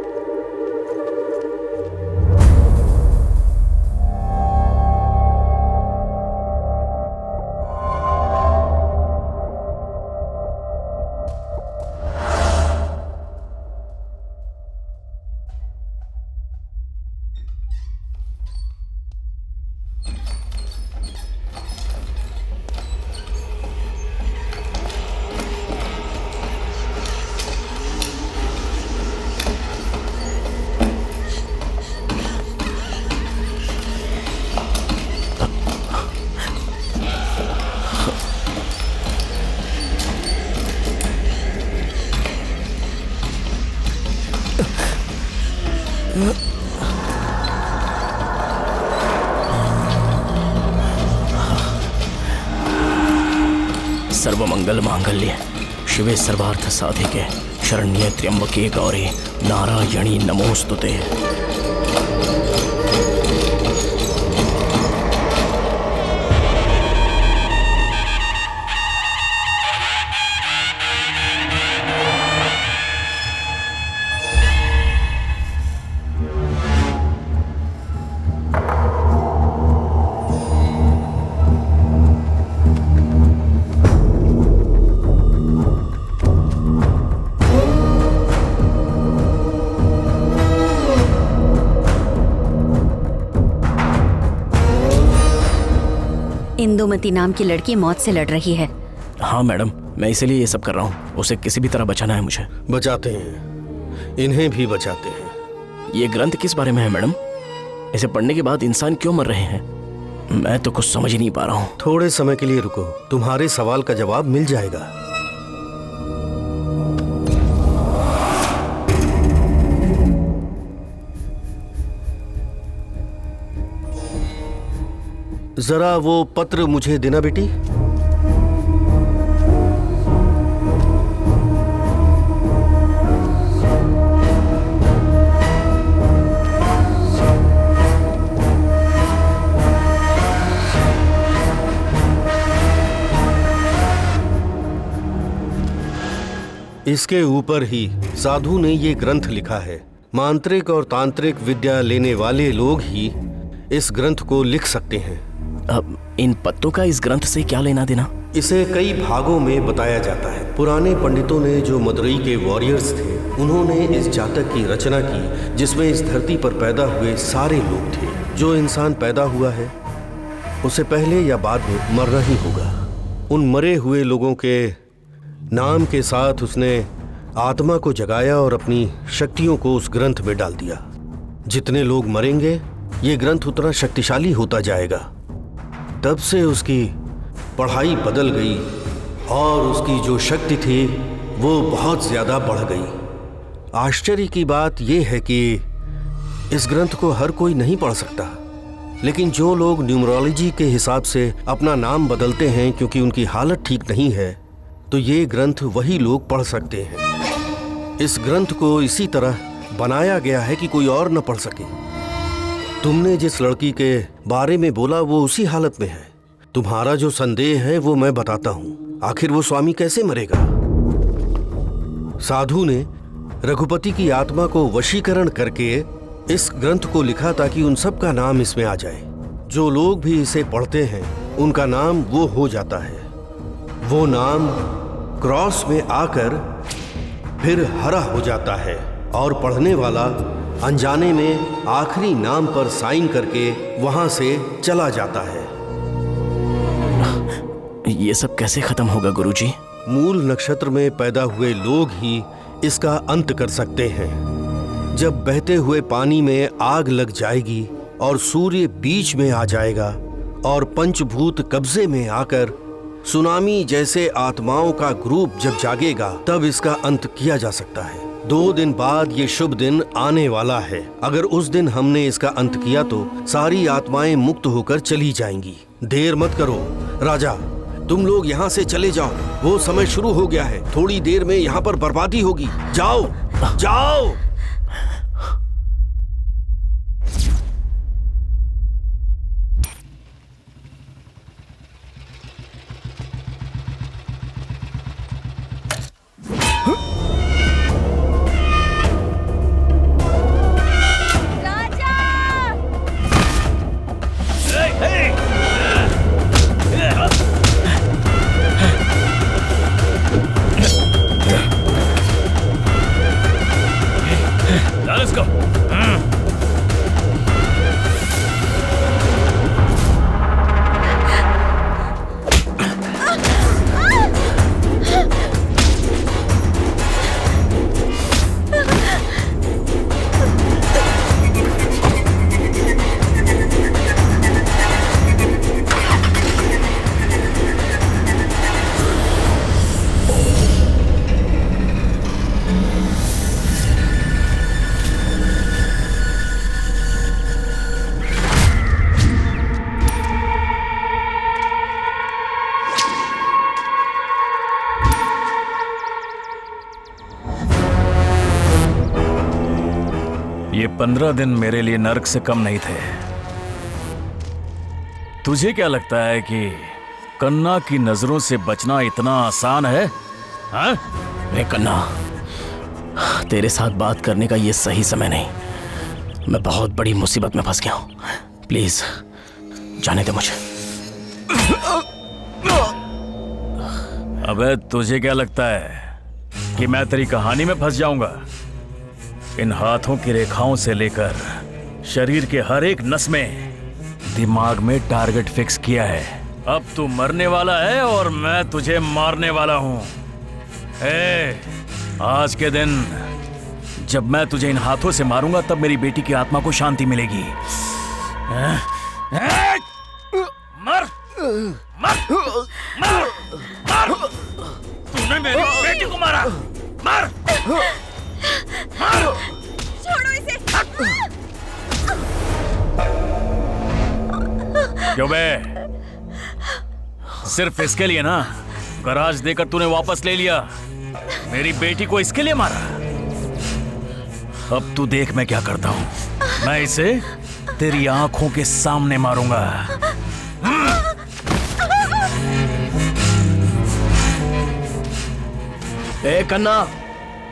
[SPEAKER 1] सर्वमंगल मांगल्ये शिवे सर्वार्थ साधिके शरण्ये त्र्यंबके गौरी नारायणी नमोस्तुते।
[SPEAKER 16] इंदुमती नाम की लड़की मौत से लड़ रही है।
[SPEAKER 1] हाँ मैडम, मैं इसीलिए ये सब कर रहा हूँ। उसे किसी भी तरह बचाना है मुझे।
[SPEAKER 10] बचाते हैं, इन्हें भी बचाते हैं।
[SPEAKER 1] ये ग्रंथ किस बारे में है मैडम? इसे पढ़ने के बाद इंसान क्यों मर रहे हैं? मैं तो कुछ समझ ही नहीं पा रहा हूँ।
[SPEAKER 10] थोड़े समय के लिए रुको, तुम्हारे सवाल का जवाब मिल जाएगा। जरा वो पत्र मुझे देना बेटी। इसके ऊपर ही साधु ने ये ग्रंथ लिखा है। मांत्रिक और तांत्रिक विद्या लेने वाले लोग ही इस ग्रंथ को लिख सकते हैं।
[SPEAKER 1] अब इन पत्तों का इस ग्रंथ से क्या लेना देना?
[SPEAKER 10] इसे कई भागों में बताया जाता है। पुराने पंडितों ने, जो मदुरई के वॉरियर्स थे, उन्होंने इस जातक की रचना की, जिसमें इस धरती पर पैदा हुए सारे लोग थे। जो इंसान पैदा हुआ है उसे पहले या बाद में मरना ही होगा। उन मरे हुए लोगों के नाम के साथ उसने आत्मा को जगाया और अपनी शक्तियों को उस ग्रंथ में डाल दिया। जितने लोग मरेंगे ये ग्रंथ उतना शक्तिशाली होता जाएगा। तब से उसकी पढ़ाई बदल गई और उसकी जो शक्ति थी वो बहुत ज्यादा बढ़ गई। आश्चर्य की बात यह है कि इस ग्रंथ को हर कोई नहीं पढ़ सकता, लेकिन जो लोग न्यूमरोलॉजी के हिसाब से अपना नाम बदलते हैं क्योंकि उनकी हालत ठीक नहीं है, तो ये ग्रंथ वही लोग पढ़ सकते हैं। इस ग्रंथ को इसी तरह बनाया गया है कि कोई और न पढ़ सके। तुमने जिस लड़की के बारे में बोला वो उसी हालत में है। तुम्हारा जो संदेह है वो मैं बताता हूँ। आखिर वो स्वामी कैसे मरेगा? साधु ने रघुपति की आत्मा को वशीकरण करके इस ग्रंथ को लिखा ताकि उन सब का नाम इसमें आ जाए। जो लोग भी इसे पढ़ते हैं उनका नाम वो हो जाता है। वो नाम क्रॉस में आकर फिर हरा हो जाता है और पढ़ने वाला अनजाने में आखिरी नाम पर साइन करके वहां से चला जाता है।
[SPEAKER 1] ये सब कैसे खत्म होगा गुरुजी?
[SPEAKER 10] मूल नक्षत्र में पैदा हुए लोग ही इसका अंत कर सकते हैं। जब बहते हुए पानी में आग लग जाएगी और सूर्य बीच में आ जाएगा और पंचभूत कब्जे में आकर सुनामी जैसे आत्माओं का ग्रुप जब जागेगा, तब इसका अंत किया जा सकता है। 2 दिन बाद ये शुभ दिन आने वाला है। अगर उस दिन हमने इसका अंत किया तो सारी आत्माएं मुक्त होकर चली जाएंगी। देर मत करो राजा, तुम लोग यहाँ से चले जाओ। वो समय शुरू हो गया है। थोड़ी देर में यहाँ पर बर्बादी होगी। जाओ जाओ।
[SPEAKER 5] ये 15 दिन मेरे लिए नर्क से कम नहीं थे। तुझे क्या लगता है कि कन्ना की नजरों से बचना इतना आसान है? हाँ?
[SPEAKER 1] कन्ना, तेरे साथ बात करने का ये सही समय नहीं। मैं बहुत बड़ी मुसीबत में फंस गया हूँ। प्लीज जाने दे मुझे।
[SPEAKER 5] अबे तुझे क्या लगता है कि मैं तेरी कहानी में फंस जाऊंगा? इन हाथों की रेखाओं से लेकर शरीर के हर एक नस में दिमाग में टारगेट फिक्स किया है। अब तू मरने वाला है और मैं तुझे मारने वाला हूं। आज के दिन जब मैं तुझे इन हाथों से मारूंगा तब मेरी बेटी की आत्मा को शांति मिलेगी। मर मर मर मर। तूने मेरी बेटी को मारा। मर मर।
[SPEAKER 12] छोड़ो इसे।
[SPEAKER 5] क्यों बे? सिर्फ इसके लिए ना गराज देकर तूने वापस ले लिया। मेरी बेटी को इसके लिए मारा। अब तू देख मैं क्या करता हूं। मैं इसे तेरी आंखों के सामने मारूंगा।
[SPEAKER 1] ए कन्ना,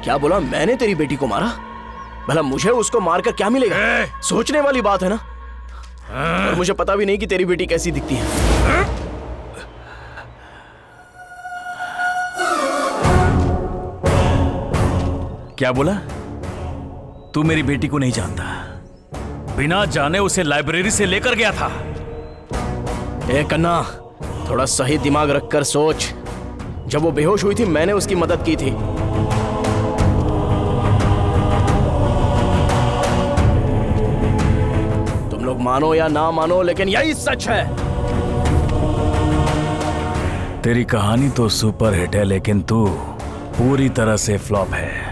[SPEAKER 1] क्या बोला? मैंने तेरी बेटी को मारा? भला मुझे उसको मारकर क्या मिलेगा? सोचने वाली बात है ना। और मुझे पता भी नहीं कि तेरी बेटी कैसी दिखती है।
[SPEAKER 5] क्या बोला? तू मेरी बेटी को नहीं जानता। बिना जाने उसे लाइब्रेरी से लेकर गया था।
[SPEAKER 1] ए कन्ना, थोड़ा सही दिमाग रखकर सोच। जब वो बेहोश हुई थी मैंने उसकी मदद की थी। तुम लोग मानो या ना मानो लेकिन यही सच है।
[SPEAKER 5] तेरी कहानी तो सुपर हिट है लेकिन तू पूरी तरह से फ्लॉप है।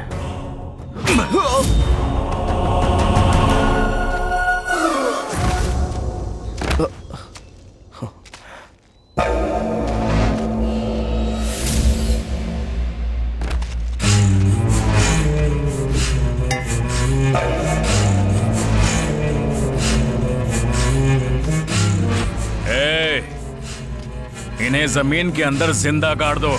[SPEAKER 5] इन्हें जमीन के अंदर जिंदा गाड़ दो।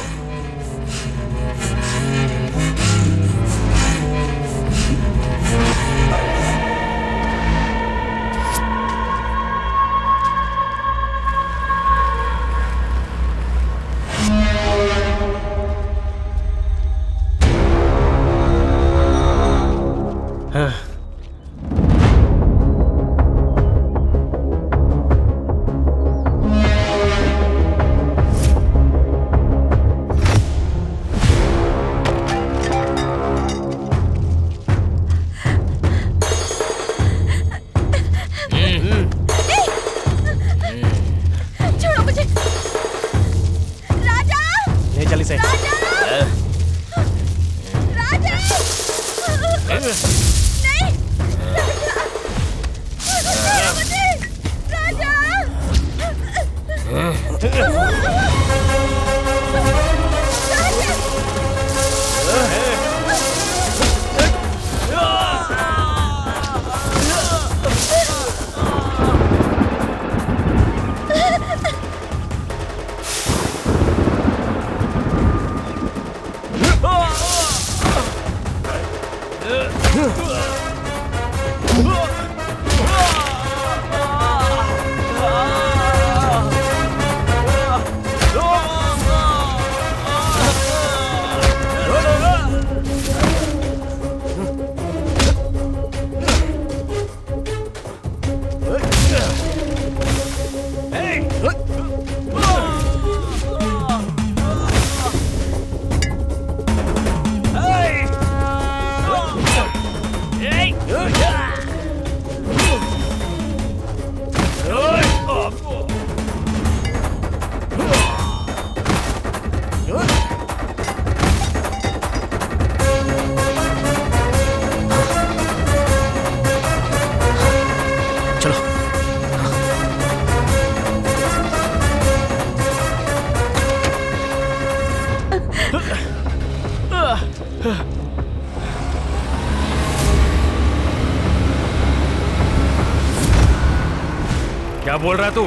[SPEAKER 5] क्या बोल रहा है तू?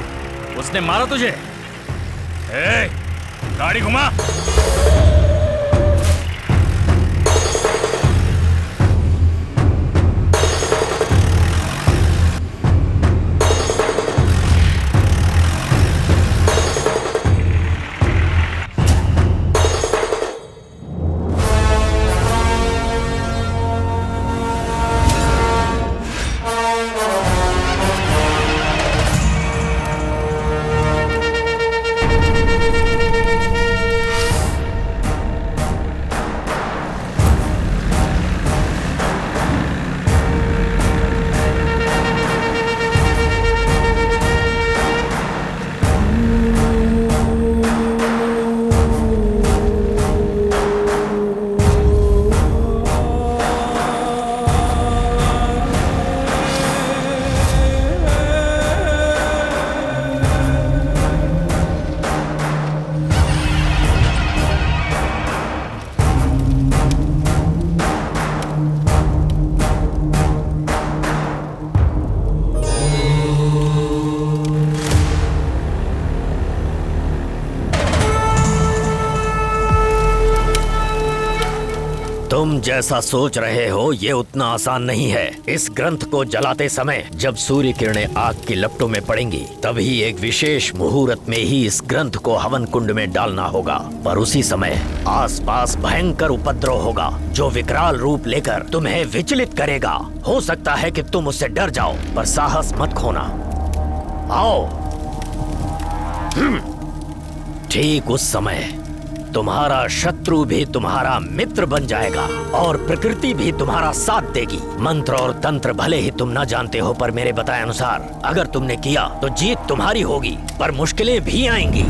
[SPEAKER 5] उसने मारा तुझे? गाड़ी घुमा।
[SPEAKER 8] जैसा सोच रहे हो ये उतना आसान नहीं है। इस ग्रंथ को जलाते समय जब सूर्य किरणें आग की लपटों में पड़ेंगी तभी एक विशेष मुहूर्त में ही इस ग्रंथ को हवन कुंड में डालना होगा। पर उसी समय आसपास भयंकर उपद्रव होगा जो विकराल रूप लेकर तुम्हें विचलित करेगा। हो सकता है कि तुम उससे डर जाओ, पर साहस मत खोना। आओ। ठीक उस समय तुम्हारा शत्रु भी तुम्हारा मित्र बन जाएगा और प्रकृति भी तुम्हारा साथ देगी। मंत्र और तंत्र भले ही तुम न जानते हो, पर मेरे बताए अनुसार अगर तुमने किया तो जीत तुम्हारी होगी, पर मुश्किलें भी आएंगी।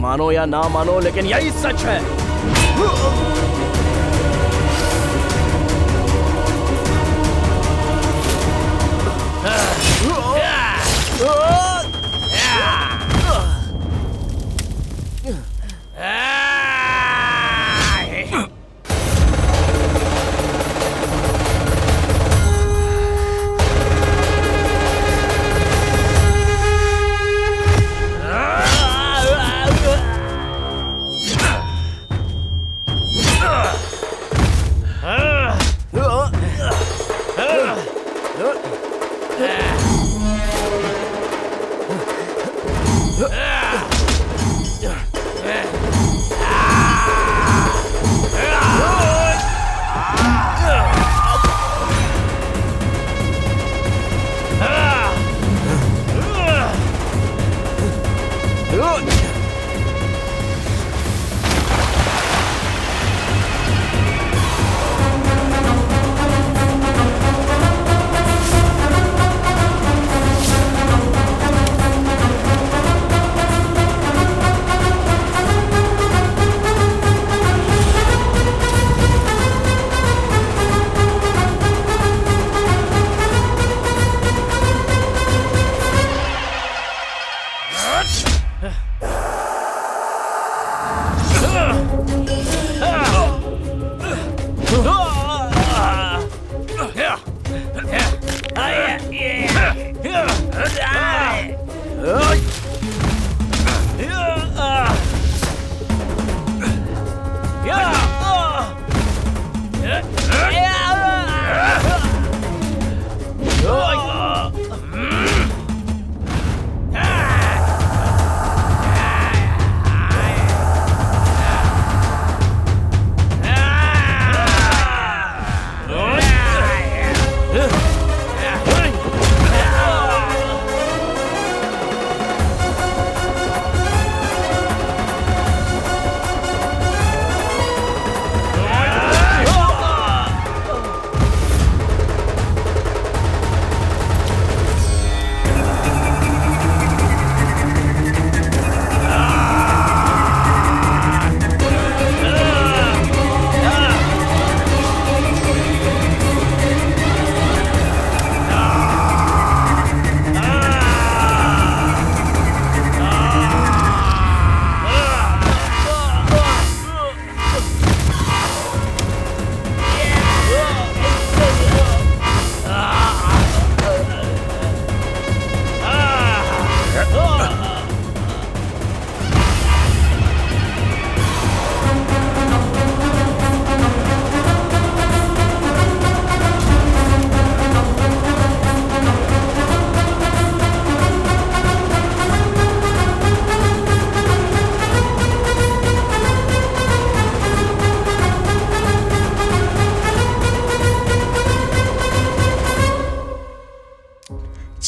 [SPEAKER 1] मानो या ना मानो, लेकिन यही सच है।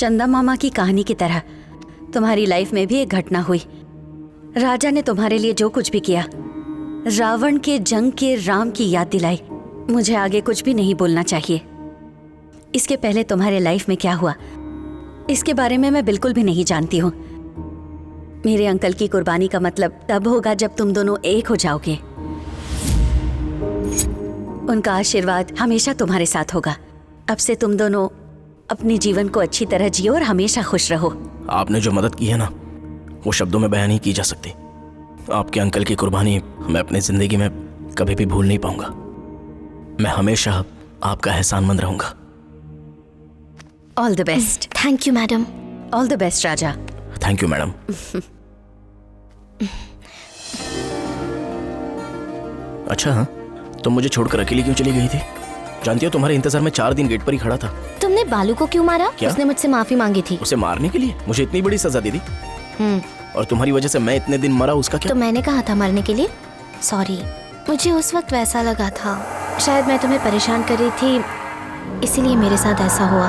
[SPEAKER 16] चंदा मामा की कहानी की तरह तुम्हारी लाइफ में भी एक घटना हुई। राजा ने तुम्हारे लिए जो कुछ भी किया, रावण के जंग के राम की याद दिलाई। मुझे आगे कुछ भी नहीं बोलना चाहिए। इसके पहले तुम्हारे लाइफ में क्या हुआ, इसके बारे में मैं बिल्कुल भी नहीं जानती हूँ। मेरे अंकल की कुर्बानी का मतलब तब होगा जब तुम दोनों एक हो जाओगे। उनका आशीर्वाद हमेशा तुम्हारे साथ होगा। अब से तुम दोनों अपने जीवन को अच्छी तरह जियो और हमेशा खुश रहो।
[SPEAKER 1] आपने जो मदद की है ना, वो शब्दों में बयान नहीं की जा सकती। आपके अंकल की कुर्बानी मैं अपनी जिंदगी में कभी भी भूल नहीं पाऊंगा। मैं हमेशा आपका एहसानमंद रहूंगा।
[SPEAKER 16] All the best.
[SPEAKER 2] Thank you madam.
[SPEAKER 16] All the best Raja.
[SPEAKER 1] Thank you madam. अच्छा हाँ, तुम मुझे छोड़कर अकेली क्यों चली गई थी? जानती हो तुम्हारे इंतजार में 4 दिन गेट पर ही खड़ा था।
[SPEAKER 2] तुमने बालू को क्यों मारा?
[SPEAKER 1] क्या?
[SPEAKER 2] उसने मुझसे माफी मांगी थी।
[SPEAKER 1] उसे मारने के लिए मुझे इतनी बड़ी सजा दे दी, और तुम्हारी वजह से मैं इतने दिन मरा, उसका क्या?
[SPEAKER 2] तो मैंने कहा था मरने के लिए। सॉरी, मुझे उस वक्त वैसा लगा था। शायद मैं तुम्हें परेशान कर रही थी, इसीलिए मेरे साथ ऐसा हुआ।